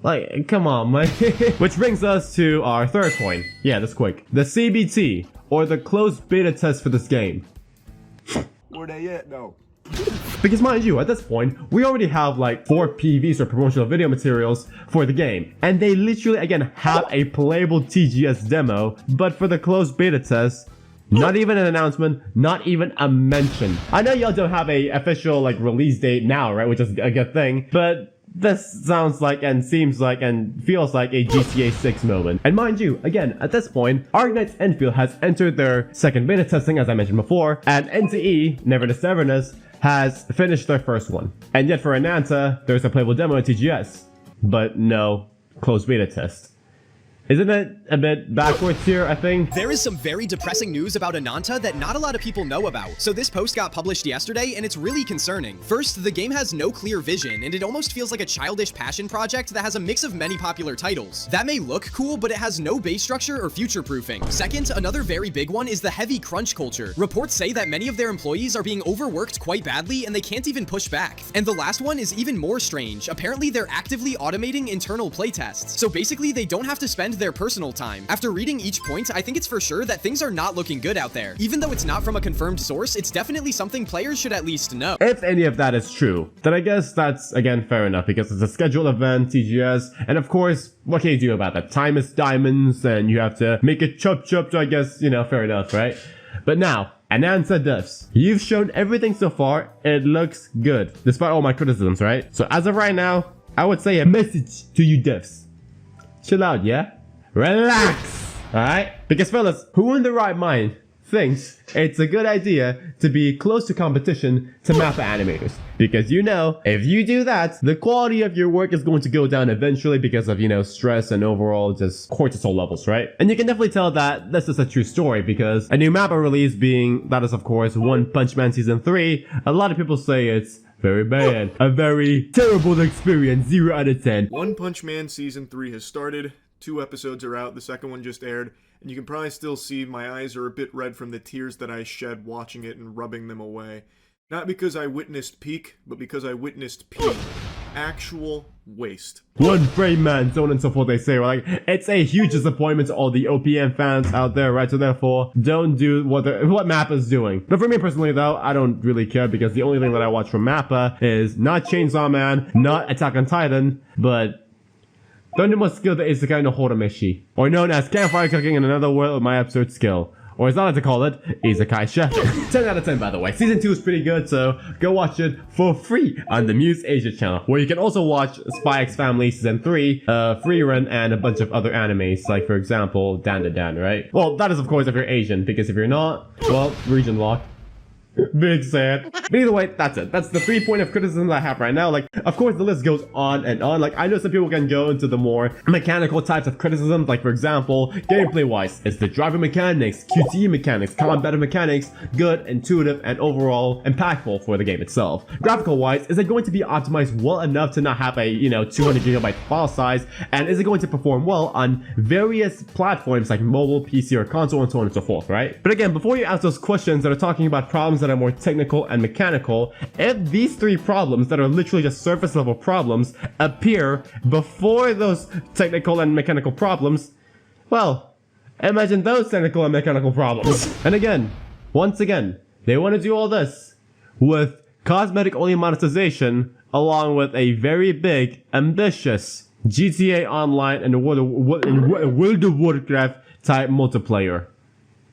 Like, come on, man. Which brings us to our third point. Yeah, that's quick. The CBT, or the closed beta test for this game. Where they at, though? Because mind you, at this point, we already have like 4 PVs or promotional video materials for the game. And they literally, again, have a playable TGS demo, but for the closed beta test, not even an announcement, not even a mention. I know y'all don't have a official like release date now, right? Which is a good thing, but this sounds like and seems like and feels like a GTA 6 moment. And mind you, again, at this point, Arknights Enfield has entered their second beta testing, as I mentioned before, and NTE, Never the Severness, has finished their first one. And yet for Ananta, there's a playable demo at TGS, but no closed beta test. Isn't it a bit backwards here, I think? There is some very depressing news about Ananta that not a lot of people know about. So this post got published yesterday, and it's really concerning. First, the game has no clear vision, and it almost feels like a childish passion project that has a mix of many popular titles. That may look cool, but it has no base structure or future-proofing. Second, another very big one is the heavy crunch culture. Reports say that many of their employees are being overworked quite badly, and they can't even push back. And the last one is even more strange. Apparently, they're actively automating internal playtests. So basically, they don't have to spend their personal time. After reading each point, I think it's for sure that things are not looking good out there. Even though it's not from a confirmed source, it's definitely something players should at least know. If any of that is true, then I guess that's, again, fair enough, because it's a scheduled event, TGS, and of course, what can you do about that? Time is diamonds, and you have to make it chop, so I guess, you know, fair enough, right? But now, Ananta devs, you've shown everything so far, it looks good, despite all my criticisms, right? So as of right now, I would say a message to you devs. Chill out, yeah? Relax, alright? Because fellas, who in the right mind thinks it's a good idea to be close to competition to Mappa animators? Because you know, if you do that, the quality of your work is going to go down eventually because of, you know, stress and overall just cortisol levels, right? And you can definitely tell that this is a true story because a new Mappa release being, that is of course, One Punch Man Season 3, a lot of people say it's very bad. A very terrible experience, 0 out of 10. One Punch Man Season 3 has started. 2 episodes are out, the second one just aired, and you can probably still see my eyes are a bit red from the tears that I shed watching it and rubbing them away. Not because I witnessed peak, but because I witnessed peak. Actual waste. One frame man, so on and so forth, they say, right? Like, it's a huge disappointment to all the OPM fans out there, right? So therefore, don't do what Mappa's doing. But for me personally though, I don't really care because the only thing that I watch from Mappa is not Chainsaw Man, not Attack on Titan, but don't do my skill that is the kind of Horomeshi, or known as campfire cooking in another world of my absurd skill. Or as I like to call it, Isekai Chef. 10 out of 10 by the way. Season 2 is pretty good, so go watch it for free on the Muse Asia channel, where you can also watch Spy X Family Season 3, Free Run, and a bunch of other animes, like for example, Dan Da Dan, right? Well, that is of course if you're Asian, because if you're not, well, region lock. Big sad. But either way, that's it. That's the 3 point of criticism I have right now. Like, of course, the list goes on and on. Like, I know some people can go into the more mechanical types of criticism. Like, for example, gameplay-wise, is the driver mechanics, QTE mechanics, combat mechanics good, intuitive, and overall impactful for the game itself? Graphical-wise, is it going to be optimized well enough to not have a, 200 gigabyte file size? And is it going to perform well on various platforms like mobile, PC, or console, and so on and so forth, right? But again, before you ask those questions that are talking about problems that are more technical and mechanical, if these 3 problems that are literally just surface level problems appear before those technical and mechanical problems, well, imagine those technical and mechanical problems. And again, once again, they want to do all this with cosmetic only monetization along with a very big, ambitious GTA Online and World of Warcraft type multiplayer.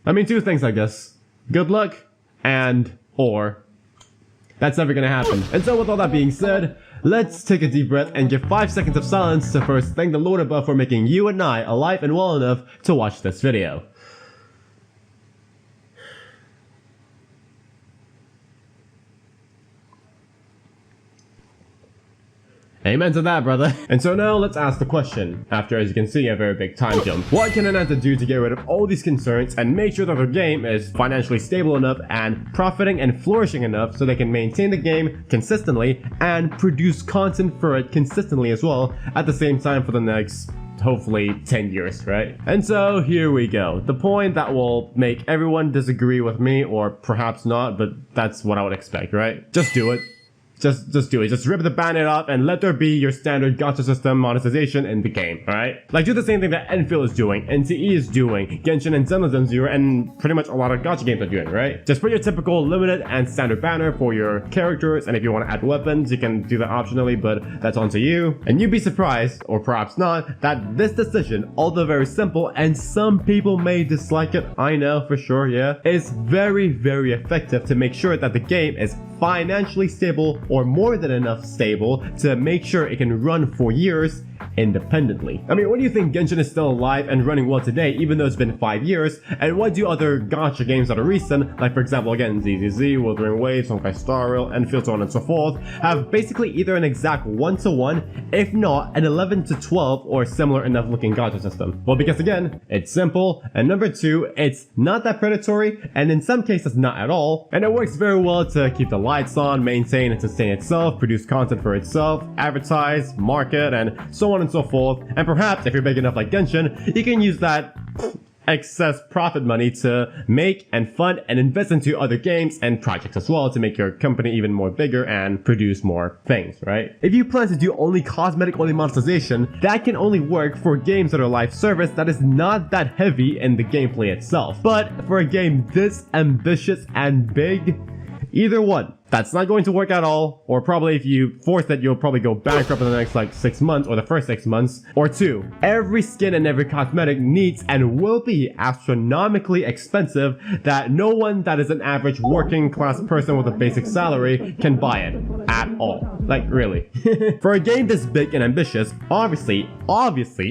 I mean, 2 things I guess. Good luck. And, or, that's never gonna happen. And so with all that being said, let's take a deep breath and give 5 seconds of silence to first thank the Lord above for making you and I alive and well enough to watch this video. Amen to that, brother. And so now let's ask the question, after, as you can see, a very big time jump. What can Ananta do to get rid of all these concerns and make sure that their game is financially stable enough and profiting and flourishing enough so they can maintain the game consistently and produce content for it consistently as well at the same time for the next, hopefully, 10 years, right? And so here we go. The point that will make everyone disagree with me, or perhaps not, but that's what I would expect, right? Just do it. Just do it. Just rip the band-aid off and let there be your standard gacha system monetization in the game, alright? Like, do the same thing that Enfield is doing, NTE is doing, Genshin and Zenless Zero, and pretty much a lot of gacha games are doing, right? Just put your typical limited and standard banner for your characters, and if you want to add weapons, you can do that optionally, but that's on to you. And you'd be surprised, or perhaps not, that this decision, although very simple, and some people may dislike it, I know for sure, yeah, is very, very effective to make sure that the game is financially stable or more than enough stable to make sure it can run for years independently. I mean, what do you think Genshin is still alive and running well today, even though it's been 5 years? And what do other gacha games that are recent, like for example, again, ZZZ, Wuthering Waves, Honkai Star Rail, Enfield, so on and so forth, have basically either an exact 1-to-1, if not an 11-to-12 or similar enough looking gacha system? Well, because again, it's simple, and number two, it's not that predatory, and in some cases not at all, and it works very well to keep the lights on, maintain and sustain itself, produce content for itself, advertise, market, and so on and so forth. And perhaps if you're big enough like Genshin, you can use that excess profit money to make and fund and invest into other games and projects as well to make your company even more bigger and produce more things, right? If you plan to do only cosmetic only monetization, that can only work for games that are live service that is not that heavy in the gameplay itself. But for a game this ambitious and big, either one, that's not going to work at all, or probably if you force it, you'll probably go bankrupt in the next like 6 months or the first 6 months. Or two, every skin and every cosmetic needs and will be astronomically expensive that no one that is an average working class person with a basic salary can buy it at all. Like, really. For a game this big and ambitious, obviously,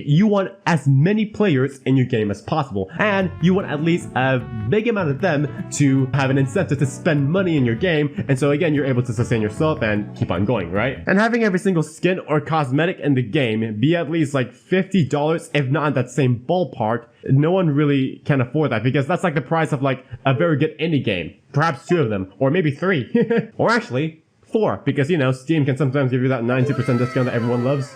you want as many players in your game as possible, and you want at least a big amount of them to have an incentive to spend money in your game, and so again, you're able to sustain yourself and keep on going, right? And having every single skin or cosmetic in the game be at least like $50, if not in that same ballpark, no one really can afford that, because that's like the price of like a very good indie game. Perhaps 2 of them, or maybe 3. Or actually 4, because you know, Steam can sometimes give you that 90% discount that everyone loves.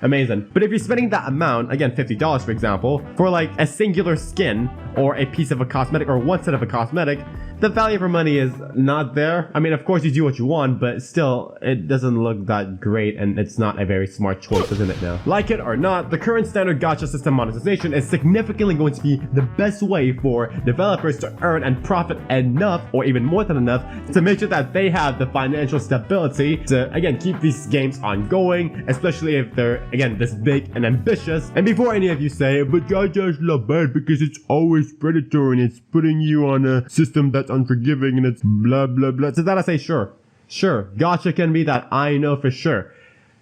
Amazing. But if you're spending that amount, again $50 for example, for like a singular skin or a piece of a cosmetic or one set of a cosmetic, the value for money is not there. I mean, of course you do what you want, but still, it doesn't look that great, and it's not a very smart choice, isn't it now? Like it or not, the current standard gacha system monetization is significantly going to be the best way for developers to earn and profit enough, or even more than enough, to make sure that they have the financial stability to, again, keep these games ongoing, especially if they're, again, this big and ambitious. And before any of you say, but gacha is not bad because it's always predatory and it's putting you on a system that's unforgiving and it's blah blah blah. So that I say, sure, gacha can be that, I know for sure.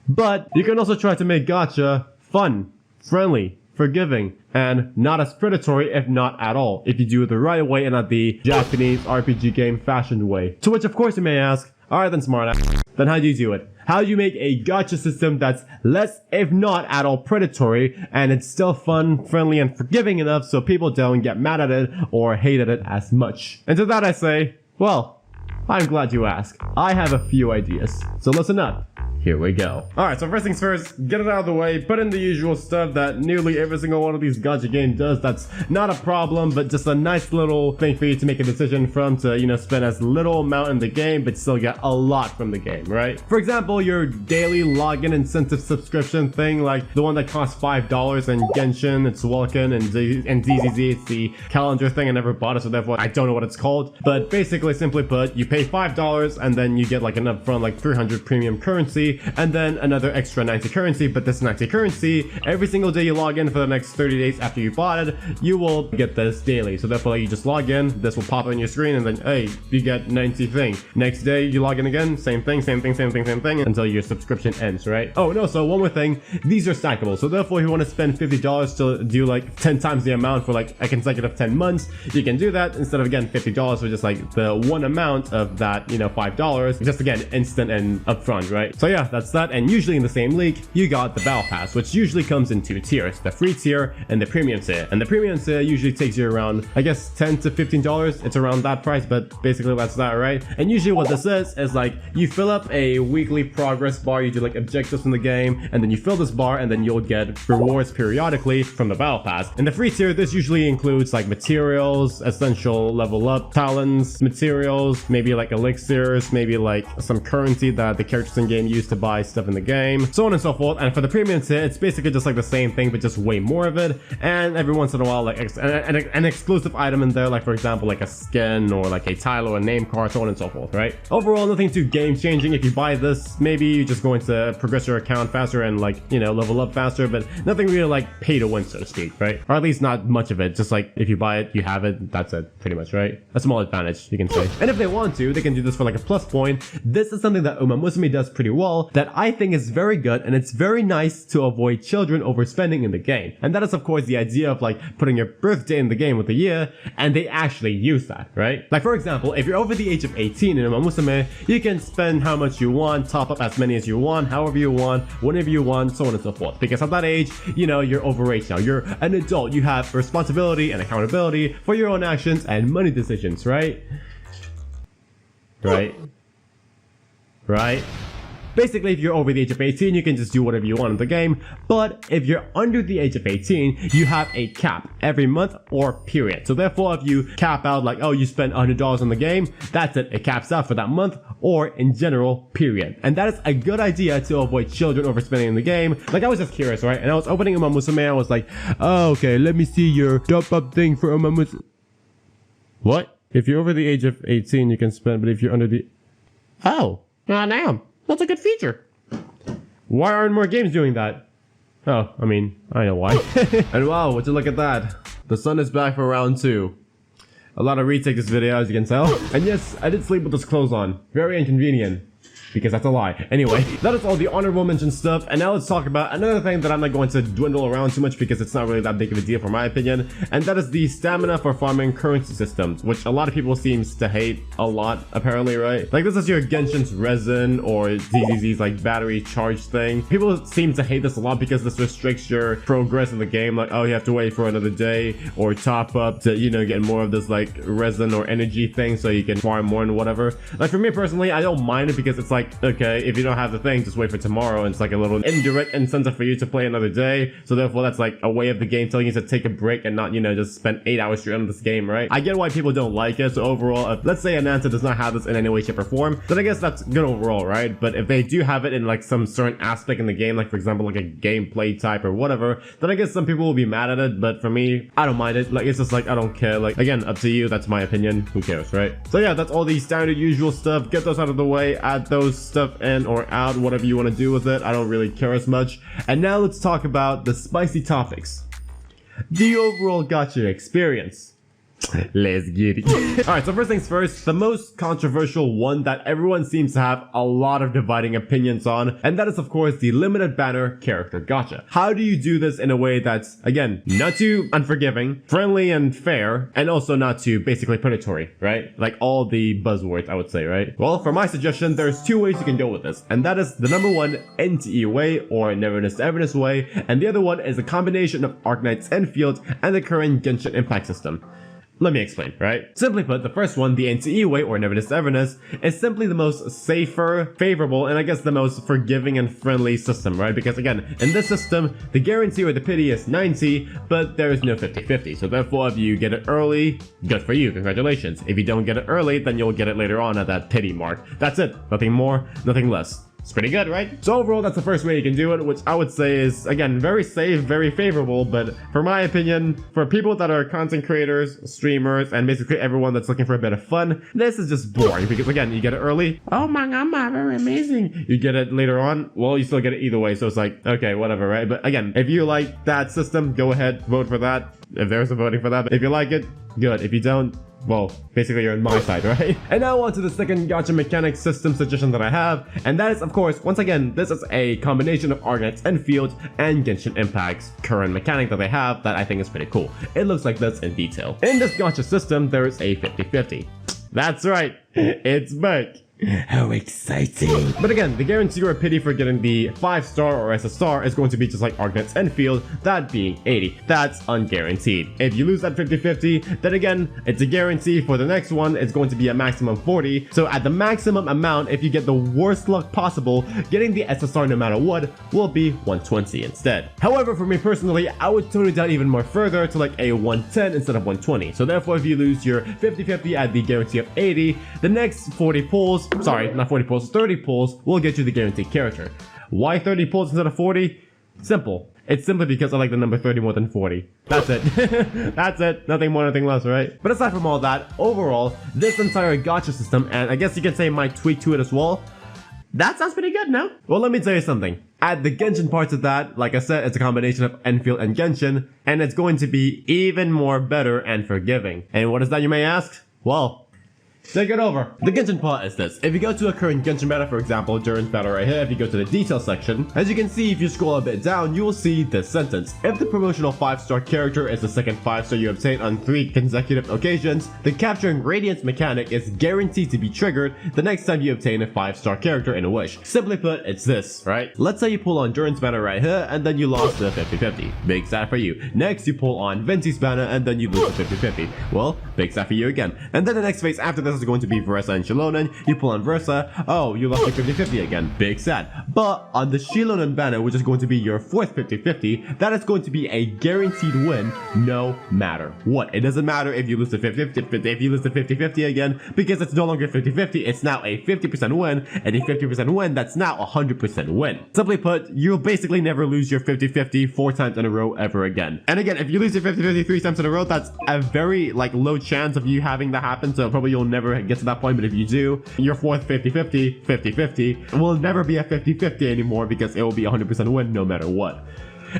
But you can also try to make gacha fun, friendly, forgiving, and not as predatory, if not at all, if you do it the right way and not the Japanese RPG game fashioned way. To which of course you may ask, alright then smartass, then how do you do it? How do you make a gacha system that's less, if not at all, predatory, and it's still fun, friendly, and forgiving enough so people don't get mad at it or hate at it as much? And to that I say, well, I'm glad you asked. I have a few ideas, so listen up. Here we go. Alright, so first things first, get it out of the way, put in the usual stuff that nearly every single one of these gacha games does. That's not a problem, but just a nice little thing for you to make a decision from to, you know, spend as little amount in the game, but still get a lot from the game, right? For example, your daily login incentive subscription thing, like the one that costs $5 in Genshin, it's Welkin, and ZZZ, it's the calendar thing. I never bought it, so therefore I don't know what it's called. But basically, simply put, you pay $5 and then you get like an upfront like 300 premium currency, and then another extra 90 currency. But this 90 currency, every single day you log in for the next 30 days after you bought it, you will get this daily. So therefore you just log in, this will pop on your screen, and then hey, you get 90 thing. Next day you log in again, same thing until your subscription ends, right? Oh no, so one more thing, these are stackable. So therefore if you want to spend $50 to do like 10 times the amount for like a consecutive 10 months, you can do that instead of again $50 for just like the one amount of that, you know, $5, just again instant and upfront, right? So yeah, yeah, that's that. And usually in the same league, you got the Battle Pass, which usually comes in 2 tiers, the free tier and the premium tier. And the premium tier usually takes you around, I guess, $10 to $15. It's around that price, but basically that's that, right? And usually what this is like you fill up a weekly progress bar, you do like objectives in the game, and then you fill this bar, and then you'll get rewards periodically from the Battle Pass. In the free tier, this usually includes like materials, essential level up talents, materials, maybe like elixirs, maybe like some currency that the characters in game use to buy stuff in the game, so on and so forth. And for the premium tier, it's basically just like the same thing, but just way more of it. And every once in a while, like an exclusive item in there, like for example, like a skin or like a tile or a name card, so on and so forth, right? Overall, nothing too game changing. If you buy this, maybe you're just going to progress your account faster and like, you know, level up faster, but nothing really like pay to win, so to speak, right? Or at least not much of it. Just like if you buy it, you have it, that's it, pretty much, right? A small advantage, you can say. And if they want to, they can do this for like a plus point. This is something that Uma Musume does pretty well, that I think is very good, and it's very nice to avoid children overspending in the game. And that is of course the idea of like putting your birthday in the game with the year, and they actually use that, right? Like for example, if you're over the age of 18 in Uma Musume, you can spend how much you want, top up as many as you want, however you want, whenever you want, so on and so forth. Because at that age, you know, you're overage now. You're an adult. You have responsibility and accountability for your own actions and money decisions, right? Right? Right? Basically, if you're over the age of 18, you can just do whatever you want in the game. But if you're under the age of 18, you have a cap every month or period. So therefore, if you cap out like, oh, you spent $100 on the game, that's it. It caps out for that month or in general, period. And that is a good idea to avoid children overspending in the game. Like I was just curious, right? And I was opening Uma Musume, I was like, oh, okay, let me see your top up thing for Uma Musume. What? If you're over the age of 18, you can spend, but if you're under the... Oh, damn. That's a good feature. Why aren't more games doing that? Oh, I mean, I know why. And wow, would you look at that? The sun is back for round 2. A lot of retake this video, as you can tell. And yes, I did sleep with this clothes on. Very inconvenient. Because that's a lie. Anyway, that is all the honorable mention stuff, and now let's talk about another thing that I'm not going to dwindle around too much because it's not really that big of a deal for my opinion, and that is the stamina for farming currency systems, which a lot of people seems to hate a lot, apparently, right? Like this is your Genshin's resin or ZZZ's like battery charge thing. People seem to hate this a lot because this restricts your progress in the game, like, oh, you have to wait for another day or top up to, you know, get more of this like resin or energy thing so you can farm more and whatever. Like for me personally, I don't mind it because it's like, okay, if you don't have the thing, just wait for tomorrow, and it's like a little indirect incentive for you to play another day. So therefore that's like a way of the game telling you to take a break and not, you know, just spend 8 hours straight on this game, right? I get why people don't like it. So overall, if, let's say Ananta does not have this in any way, shape, or form, then I guess that's good overall, right? But if they do have it in like some certain aspect in the game, like for example like a gameplay type or whatever, then I guess some people will be mad at it. But for me, I don't mind it. Like it's just like I don't care. Like again, up to you, that's my opinion, who cares, right? So yeah, that's all the standard usual stuff. Get those out of the way, add those stuff in or out, whatever you want to do with it. I don't really care as much. And now let's talk about the spicy topics. The overall gacha experience. Let's get it. Alright, so first things first, the most controversial one that everyone seems to have a lot of dividing opinions on, and that is of course the limited banner character gacha. How do you do this in a way that's, again, not too unforgiving, friendly and fair, and also not too basically predatory, right? Like all the buzzwords, I would say, right? Well, for my suggestion, there's 2 ways you can go with this, and that is the number 1 NTE way, or Neverness to Everness way, and the other one is a combination of Arknight's Enfield and the current Genshin Impact system. Let me explain, right? Simply put, the first one, the NTE way, or Neverness to Everness, is simply the most safer, favorable, and I guess the most forgiving and friendly system, right? Because again, in this system, the guarantee or the pity is 90, but there is no 50-50. So therefore, if you get it early, good for you, congratulations. If you don't get it early, then you'll get it later on at that pity mark. That's it, nothing more, nothing less. It's pretty good, right? So overall, that's the first way you can do it, which I would say is, again, very safe, very favorable, but for my opinion, for people that are content creators, streamers, and basically everyone that's looking for a bit of fun, this is just boring, because again, you get it early, oh my god, very amazing. You get it later on, well, you still get it either way, so it's like, okay, whatever, right? But again, if you like that system, go ahead, vote for that, if there's a voting for that. But if you like it, good. If you don't, well, basically you're on my side, right? And now on to the second gacha mechanic system suggestion that I have, and that is, of course, once again, this is a combination of Arknight's Enfield and Genshin Impact's current mechanic that they have that I think is pretty cool. It looks like this in detail. In this gacha system, there is a 50-50. That's right, it's back. How exciting. But again, the guarantee or pity for getting the 5-star or SSR is going to be just like Arknet's Enfield, that being 80. That's unguaranteed. If you lose that 50-50, then again, it's a guarantee for the next one. It's going to be a maximum 40. So at the maximum amount, if you get the worst luck possible, getting the SSR no matter what will be 120 instead. However, for me personally, I would tone it down even more further to like a 110 instead of 120. So therefore, if you lose your 50-50 at the guarantee of 80, the next 40 pulls, sorry, not 40 pulls, 30 pulls will get you the guaranteed character. Why 30 pulls instead of 40? Simple. It's simply because I like the number 30 more than 40. That's it. That's it. Nothing more, nothing less, right? But aside from all that, overall, this entire gacha system, and I guess you can say my tweak to it as well, that sounds pretty good, no? Well, let me tell you something. At the Genshin parts of that, like I said, it's a combination of Enfield and Genshin, and it's going to be even more better and forgiving. And what is that, you may ask? Well, take it over. The Genshin part is this. If you go to a current Genshin battle, for example, Durin's battle right here, if you go to the details section, as you can see, if you scroll a bit down, you will see this sentence. If the promotional 5-star character is the second 5-star you obtain on 3 consecutive occasions, the capturing radiance mechanic is guaranteed to be triggered the next time you obtain a 5-star character in a wish. Simply put, it's this, right? Let's say you pull on Durin's banner right here, and then you lost the 50-50. Big sad for you. Next, you pull on Venti's banner, and then you lose the 50-50. Well, big sad for you again. And then the next phase after this is going to be Versa and Shilonen. You pull on Versa, oh, you lost your 50-50 again. Big sad. But on the Shilonen banner, which is going to be your 4th 50-50, that is going to be a guaranteed win no matter what. It doesn't matter if you lose the 50-50 again, because it's no longer 50-50, it's now a 50% win, and a 50% win, that's now a 100% win. Simply put, you'll basically never lose your 50-50 4 times in a row ever again. And again, if you lose your 50-50 3 times in a row, that's a very low chance of you having that happen, so probably you'll never get to that point. But if you do, your 4th 50-50 will never be a 50-50 anymore, because it will be 100% win no matter what.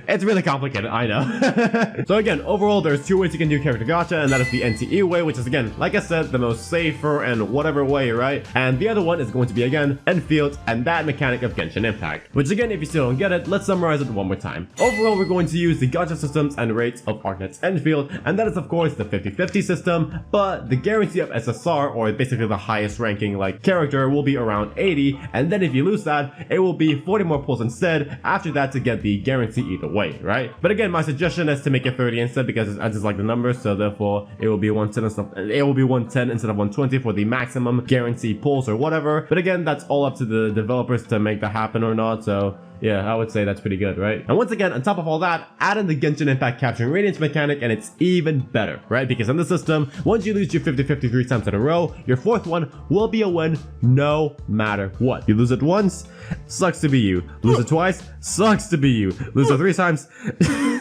It's really complicated, I know. So again, overall, there's 2 ways you can do character gacha, and that is the NTE way, which is again, like I said, the most safer and whatever way, right? And the other one is going to be again, Enfield, and that mechanic of Genshin Impact. Which again, if you still don't get it, let's summarize it one more time. Overall, we're going to use the gacha systems and rates of Arknet's Enfield, and that is of course the 50-50 system, but the guarantee of SSR, or basically the highest ranking character, will be around 80, and then if you lose that, it will be 40 more pulls instead after that to get the guarantee either way, right? But again, my suggestion is to make it 30 instead, because I just like the numbers, so therefore it will be 110 instead of 120 for the maximum guarantee pulls or whatever. But again, that's all up to the developers to make that happen or not, so yeah, I would say that's pretty good, right? And once again, on top of all that, add in the Genshin Impact capturing radiance mechanic, and it's even better, right? Because in the system, once you lose your 50-50 3 times in a row, your 4th one will be a win no matter what. You lose it once, sucks to be you. Lose it twice, sucks to be you. Lose it 3 times,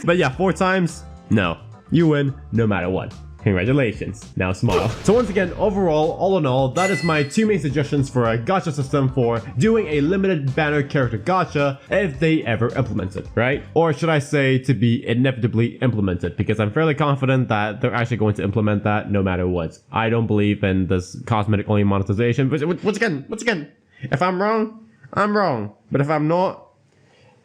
but yeah, 4 times, no. You win no matter what. Congratulations. Now smile. So once again, overall, all in all, that is my 2 main suggestions for a gacha system for doing a limited banner character gacha if they ever implement it, right? Or should I say to be inevitably implemented, because I'm fairly confident that they're actually going to implement that no matter what. I don't believe in this cosmetic only monetization, but once again, if I'm wrong, I'm wrong. But if I'm not,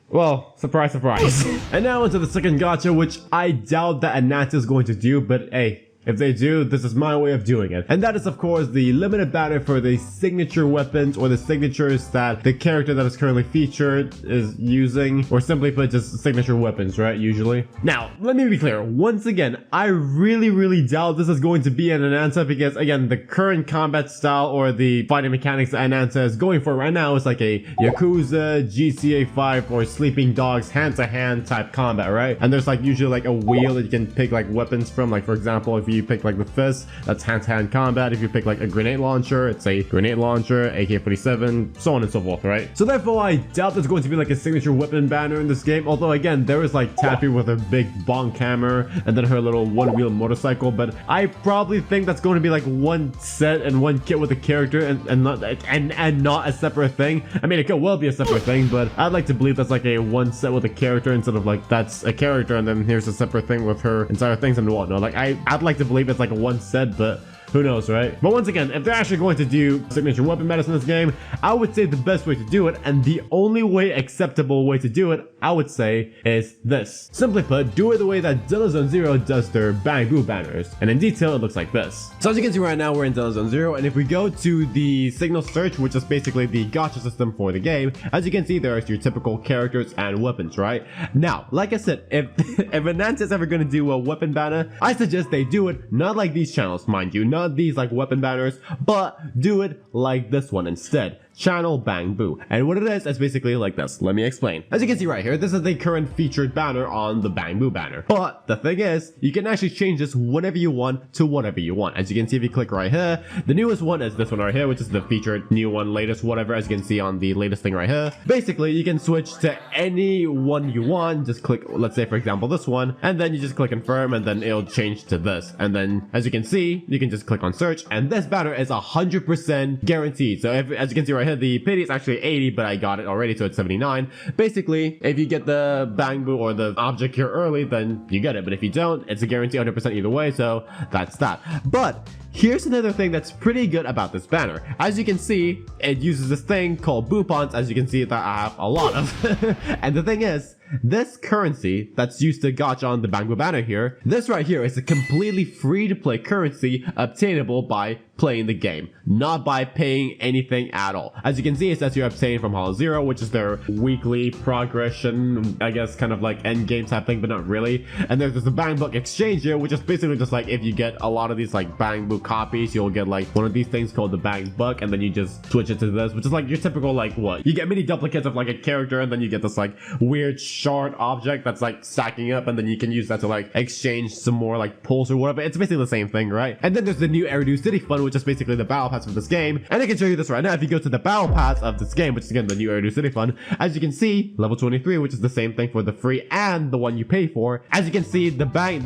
well, surprise, surprise. And now into the second gacha, which I doubt that Ananta is going to do, but hey, if they do, this is my way of doing it. And that is, of course, the limited banner for the signature weapons, or the signatures that the character that is currently featured is using, or simply put, just signature weapons, right? Usually. Now, let me be clear. Once again, I really doubt this is going to be an Ananta, because again, the current combat style or the fighting mechanics that Ananta is going for right now is like a Yakuza, GTA 5, or Sleeping Dogs hand-to-hand type combat, right? And there's usually a wheel that you can pick weapons from, for example, if you pick the fist, that's hand-to-hand combat. If you pick a grenade launcher, it's a grenade launcher, AK-47, so on and so forth, right? So therefore, I doubt there's going to be a signature weapon banner in this game, although again, there is Taffy with her big bonk hammer, and then her little one-wheel motorcycle, but I probably think that's going to be one set and one kit with a character, and not a separate thing. I mean, it could well be a separate thing, but I'd like to believe that's a one set with a character instead of that's a character and then here's a separate thing with her entire things and whatnot. I'd like to believe it's a one set, but Who knows, right? But once again, if they're actually going to do signature weapon battles in this game, I would say the best way to do it, and the only way acceptable way to do it, I would say, is this. Simply put, do it the way that Zone Zero does their Bang Boo banners, and in detail, it looks like this. So as you can see right now, we're in Zone Zero, and if we go to the signal search, which is basically the gacha system for the game, as you can see, there's your typical characters and weapons, right? Now, like I said, if Ananta's ever going to do a weapon banner, I suggest they do it not like these channels, mind you, not these like weapon banners, but do it like this one instead. Channel Bang Boo. And what it is basically like this. Let me explain. As you can see right here, this is the current featured banner on the Bang Boo banner. But the thing is, you can actually change this whenever you want to whatever you want. As you can see, if you click right here, the newest one is this one right here, which is the featured new one, latest, whatever, as you can see on the latest thing right here. Basically, you can switch to any one you want. Just click, let's say for example, this one, and then you just click confirm, and then it'll change to this. And then, as you can see, you can just click on search, and this banner is 100% guaranteed. So if, as you can see right here, the pity is actually 80, but I got it already, so it's 79. Basically, if you get the Bang Boo or the object here early, then you get it. But if you don't, it's a guarantee 100% either way, so that's that. But here's another thing that's pretty good about this banner. As you can see, it uses this thing called Boopons, as you can see that I have a lot of. And the thing is, this currency that's used to gacha on the Bang Boo banner here, this right here is a completely free-to-play currency obtainable by playing the game, not by paying anything at all. As you can see, it says you obtain from Hollow Zero, which is their weekly progression, I guess, kind of like end game type thing, but not really. And there's the Bang Book exchange here, which is basically just like if you get a lot of these like Bang Boo copies, you'll get like one of these things called the Bang Book, and then you just switch it to this, which is like your typical like what? You get many duplicates of like a character, and then you get this like weird shard object that's like stacking up, and then you can use that to like exchange some more like pulls or whatever. It's basically the same thing, right? And then there's the new Eridu City Fund, which is basically the battle pass of this game. And I can show you this right now. If you go to the battle pass of this game, which is again the new Eridu City Fund, as you can see, level 23, which is the same thing for the free and the one you pay for. As you can see, the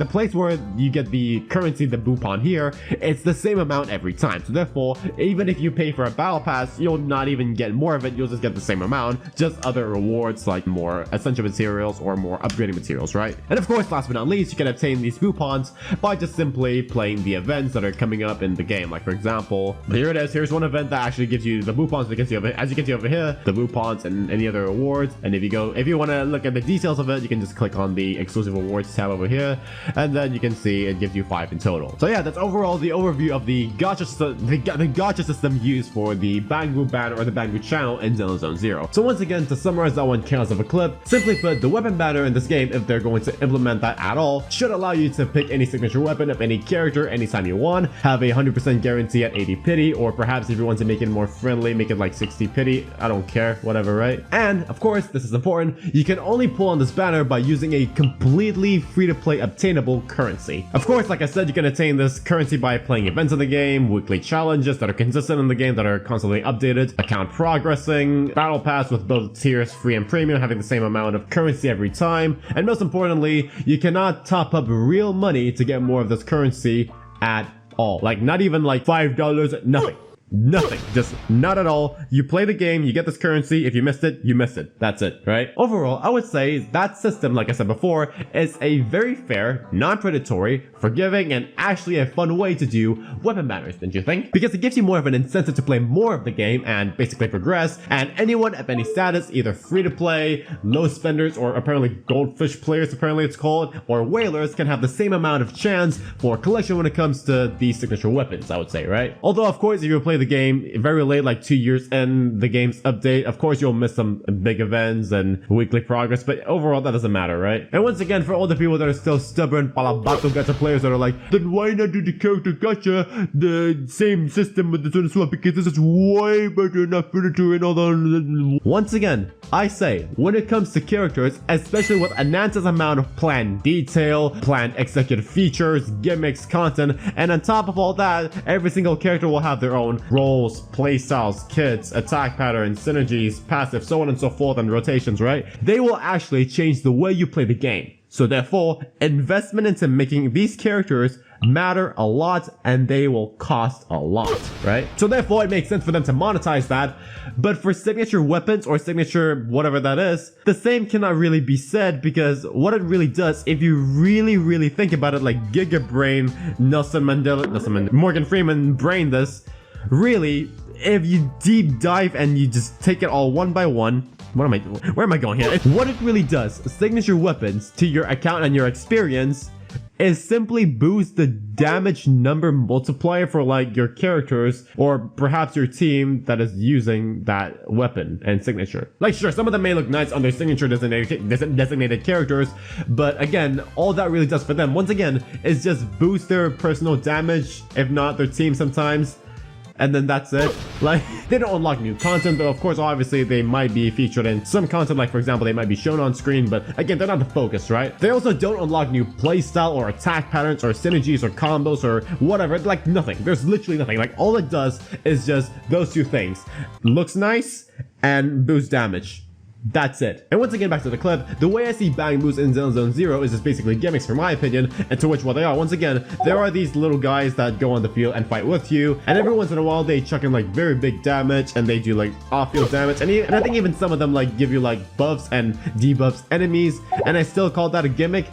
place where you get the currency, the Boopon here, it's the same amount every time. So therefore, even if you pay for a battle pass, you'll not even get more of it. You'll just get the same amount, just other rewards like more essential materials or more upgrading materials, right? And of course, last but not least, you can obtain these Boopons by just simply playing the events that are coming up in the game. Like for example, here it is. Here's one event that actually gives you the Boopons. As you can see over here, the Boopons and any other awards. And if you want to look at the details of it, you can just click on the exclusive awards tab over here, and then you can see it gives you 5 in total. So yeah, that's overall the overview of the gacha system used for the Bang Boo banner or the Bang Boo channel in Zone Zero. So once again, to summarize that one chaos of a clip, simply put, the weapon banner in this game, if they're going to implement that at all, should allow you to pick any signature weapon of any character anytime you want, have a 100% guarantee at 80 pity, or perhaps if you want to make it more friendly, make it like 60 pity, I don't care, whatever, right? And of course, this is important, you can only pull on this banner by using a completely free-to-play obtainable currency. Of course, like I said, you can attain this currency by playing events in the game, weekly challenges that are consistent in the game that are constantly updated, account progressing, battle pass with both tiers free and premium having the same amount of currency every time, and most importantly, you cannot top up real money to get more of this currency at all. Like not even like $5, nothing. Nothing, just not at all. You play the game, you get this currency. If you missed it, you missed it. That's it, right? Overall, I would say that system, like I said before, is a very fair, non-predatory, forgiving, and actually a fun way to do weapon banners, don't you think? Because it gives you more of an incentive to play more of the game and basically progress, and anyone of any status, either free to play, low spenders, or apparently goldfish players, apparently it's called, or whalers, can have the same amount of chance for collection when it comes to these signature weapons, I would say, right? Although, of course, if you play the game very late, like 2 years in the game's update, of course you'll miss some big events and weekly progress, but overall that doesn't matter, right? And once again, for all the people that are still stubborn palabato gacha players that are like, then why not do the character gacha the same system with the Zone Swap, because this is way better, not predatory and all that. Once again, I say, when it comes to characters, especially with Ananta's amount of planned detail, planned executive features, gimmicks, content, and on top of all that, every single character will have their own roles, playstyles, kits, attack patterns, synergies, passive, so on and so forth, and rotations, right? They will actually change the way you play the game. So therefore, investment into making these characters matter a lot, and they will cost a lot, right? So therefore, it makes sense for them to monetize that. But for signature weapons or signature whatever that is, the same cannot really be said, because what it really does, if you really think about it, like Giga Brain, Morgan Freeman brained this, really, if you deep dive and you just take it all one by one, where am I going here? What it really does, signature weapons to your account and your experience, is simply boost the damage number multiplier for like your characters or perhaps your team that is using that weapon and signature. Like sure, some of them may look nice on their signature designated characters, but again, all that really does for them, once again, is just boost their personal damage, if not their team sometimes. And then that's it. Like, they don't unlock new content, though of course obviously they might be featured in some content, like for example they might be shown on screen, but again, they're not the focus, right? They also don't unlock new playstyle or attack patterns or synergies or combos or whatever, like nothing. There's literally nothing. Like all it does is just those two things. Looks nice and boosts damage. That's it. And once again, back to the clip, the way I see bang boosts in Xenozone Zero is just basically gimmicks for my opinion, and to which what they are. Once again, there are these little guys that go on the field and fight with you, and every once in a while they chuck in like very big damage, and they do like off-field damage, and I think even some of them like give you like buffs and debuffs enemies, and I still call that a gimmick.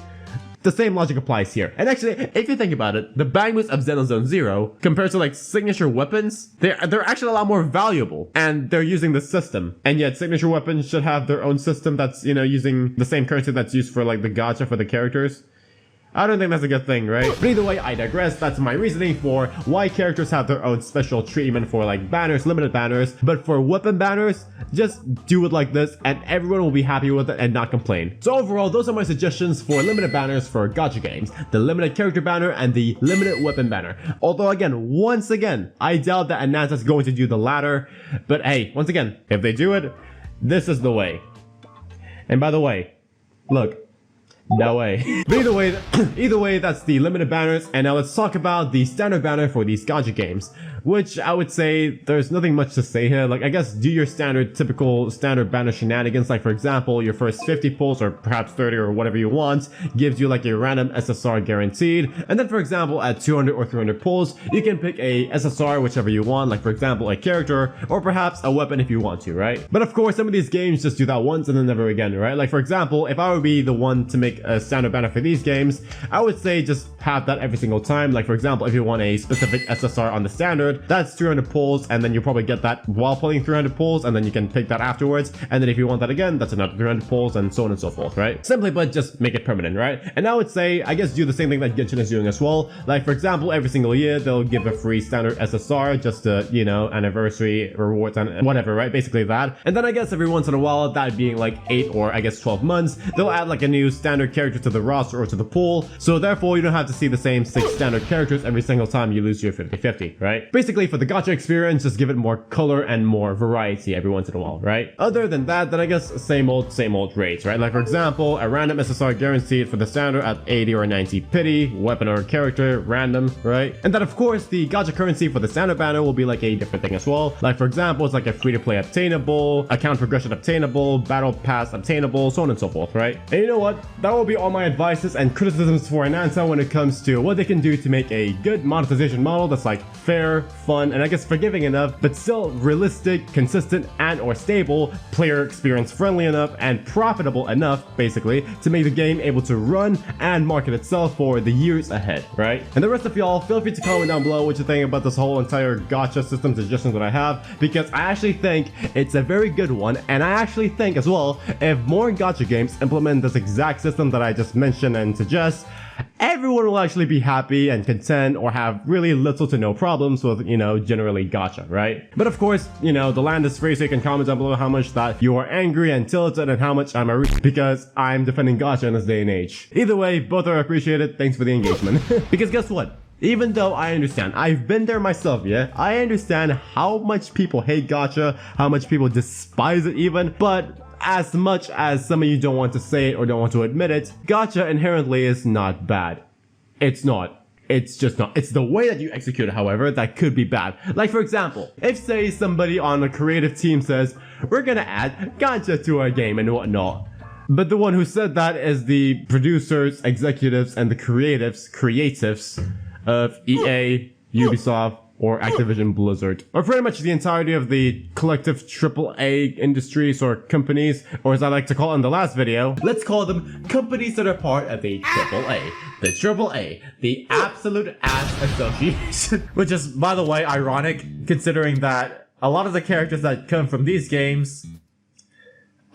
The same logic applies here. And actually, if you think about it, the bang boost of Xenozone Zero, compared to like signature weapons, they're actually a lot more valuable, and they're using the system. And yet signature weapons should have their own system that's, you know, using the same currency that's used for like the gacha for the characters. I don't think that's a good thing, right? But either way, I digress. That's my reasoning for why characters have their own special treatment for like banners, limited banners. But for weapon banners, just do it like this and everyone will be happy with it and not complain. So overall, those are my suggestions for limited banners for gacha games. The limited character banner and the limited weapon banner. Although again, once again, I doubt that Ananta's going to do the latter. But hey, once again, if they do it, this is the way. And by the way, look. No way. But either way, that's the limited banners, and now let's talk about the standard banner for these gacha games, which I would say there's nothing much to say here. Like, I guess do your typical standard banner shenanigans, like for example, your first 50 pulls or perhaps 30 or whatever you want gives you like a random SSR guaranteed, and then for example at 200 or 300 pulls, you can pick a SSR whichever you want, like for example a character or perhaps a weapon if you want to, right? But of course some of these games just do that once and then never again, right? Like for example, if I would be the one to make a standard banner for these games, I would say just have that every single time. Like for example, if you want a specific SSR on the standard, that's 300 pulls, and then you probably get that while pulling 300 pulls, and then you can pick that afterwards, and then if you want that again, that's another 300 pulls, and so on and so forth, right? Simply put, just make it permanent, right? And I would say, I guess do the same thing that Genshin is doing as well. Like for example, every single year they'll give a free standard SSR just to, you know, anniversary rewards and whatever, right? Basically that. And then I guess every once in a while, that being like 8 or I guess 12 months, they'll add like a new standard character to the roster or to the pool, so therefore you don't have to see the same 6 standard characters every single time you lose your 50-50, right? Basically for the gacha experience, just give it more color and more variety every once in a while, right? Other than that, then I guess same old rates, right? Like for example, a random SSR guaranteed for the standard at 80 or 90 pity, weapon or character, random, right? And then of course the gacha currency for the standard banner will be like a different thing as well. Like for example, it's like a free-to-play obtainable, account progression obtainable, battle pass obtainable, so on and so forth, right? And you know what? That will be all my advices and criticisms for Ananta when it comes to what they can do to make a good monetization model that's like fair, fun, and I guess forgiving enough, but still realistic, consistent, and or stable, player experience friendly enough, and profitable enough, basically, to make the game able to run and market itself for the years ahead, right? And the rest of y'all, feel free to comment down below what you think about this whole entire gacha system suggestions that I have, because I actually think it's a very good one, and I actually think as well, if more gacha games implement this exact system that I just mentioned and suggest, everyone will actually be happy and content or have really little to no problems with, you know, generally gacha, right? But of course, you know, the land is free, so you can comment down below how much that you are angry and tilted and how much I'm a because I'm defending gacha in this day and age. Either way, both are appreciated. Thanks for the engagement. Because guess what? Even though I understand, I've been there myself, yeah? I understand how much people hate gacha, how much people despise it even, but as much as some of you don't want to say it or don't want to admit it, gacha inherently is not bad. It's not. It's just not. It's the way that you execute it, however, that could be bad. Like for example, if say somebody on a creative team says, we're gonna add gacha to our game and whatnot, But the one who said that is the producers, executives, and the creatives of EA, Ubisoft, or Activision Blizzard, or pretty much the entirety of the collective AAA industries or companies, or as I like to call it in the last video, let's call them companies that are part of the AAA. The AAA, the Absolute Ass Association, which is, by the way, ironic considering that a lot of the characters that come from these games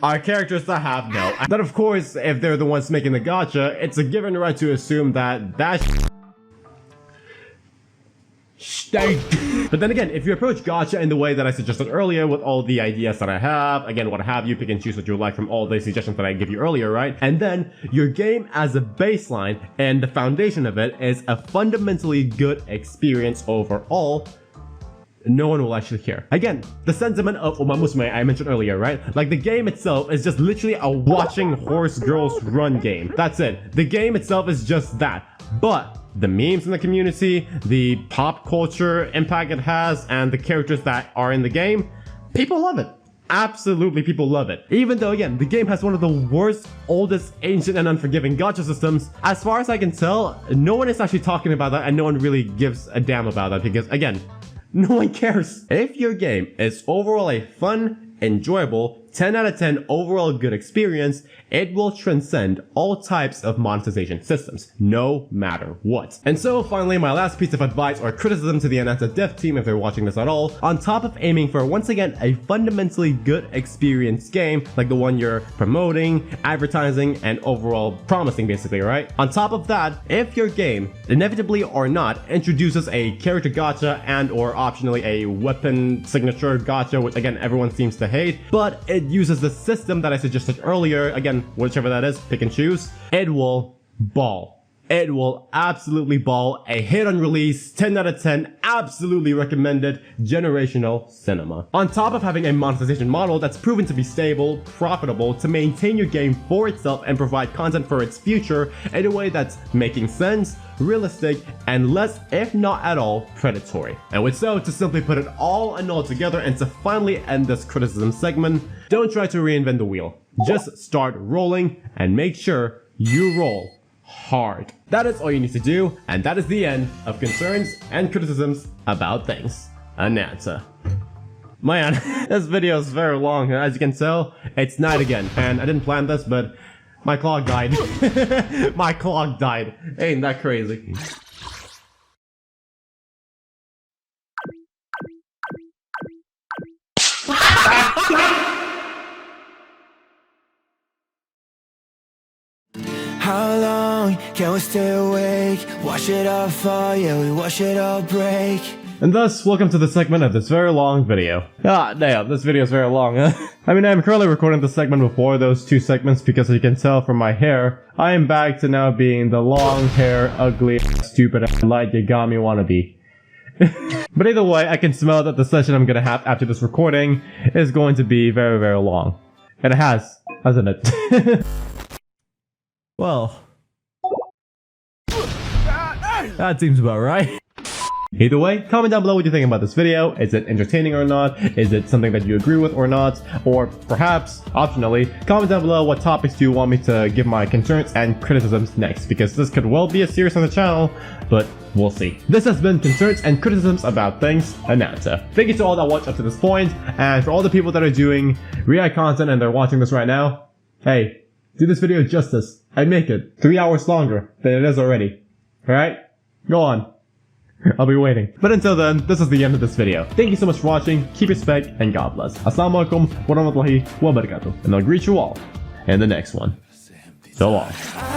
are characters that have no. But of course, if they're the ones making the gacha, it's a given right to assume that But then again, if you approach gacha in the way that I suggested earlier with all the ideas that I have, again, what have you, pick and choose what you like from all the suggestions that I give you earlier, right? And then your game as a baseline and the foundation of it is a fundamentally good experience overall, no one will actually care. Again, the sentiment of Uma Musume I mentioned earlier, right? Like the game itself is just literally a watching horse girls run game. That's it. The game itself is just that. But the memes in the community, the pop culture impact it has, and the characters that are in the game, people love it. Absolutely, people love it. Even though, again, the game has one of the worst, oldest, ancient, and unforgiving gacha systems, as far as I can tell, no one is actually talking about that, and no one really gives a damn about that, because, again, no one cares. If your game is overall a fun, enjoyable, 10 out of 10 overall good experience, it will transcend all types of monetization systems, no matter what. And so finally, my last piece of advice or criticism to the Ananta dev team, if they're watching this at all, on top of aiming for once again a fundamentally good experience game like the one you're promoting, advertising, and overall promising basically, right? On top of that, if your game, inevitably or not, introduces a character gacha and or optionally a weapon signature gacha, which again everyone seems to hate, but it uses the system that I suggested earlier, again, whichever that is, pick and choose, it will ball. It will absolutely ball. A hit on release, 10 out of 10, absolutely recommended generational cinema. On top of having a monetization model that's proven to be stable, profitable, to maintain your game for itself and provide content for its future in a way that's making sense, realistic, and less, if not at all, predatory. And with so, to simply put it all and all together and to finally end this criticism segment, don't try to reinvent the wheel. Just start rolling and make sure you roll hard. That is all you need to do, and that is the end of concerns and criticisms about things. Ananta. Man, this video is very long. As you can tell, it's night again, and I didn't plan this, but my clock died. My clock died. Ain't that crazy? How long can we stay awake? Wash it all fall, yeah, we wash it all break. And thus, welcome to the segment of this very long video. Ah, damn, this video is very long, huh? I mean, I'm currently recording the segment before those two segments because as you can tell from my hair, I am back to now being the long hair, ugly, stupid, light Yagami wannabe. But either way, I can smell that the session I'm gonna have after this recording is going to be very, very long. And it has, hasn't it? Well, that seems about right. Either way, comment down below what you think about this video. Is it entertaining or not? Is it something that you agree with or not? Or perhaps, optionally, comment down below what topics do you want me to give my concerns and criticisms next, because this could well be a series on the channel, but we'll see. This has been Concerns and Criticisms About Things, Ananta. Thank you to all that watched up to this point, and for all the people that are doing react content and they're watching this right now, hey, do this video justice. I'd make it 3 hours longer than it is already. Alright? Go on. I'll be waiting. But until then, this is the end of this video. Thank you so much for watching, keep respect, and God bless. Assalamualaikum warahmatullahi wabarakatuh. And I'll greet you all in the next one. So long.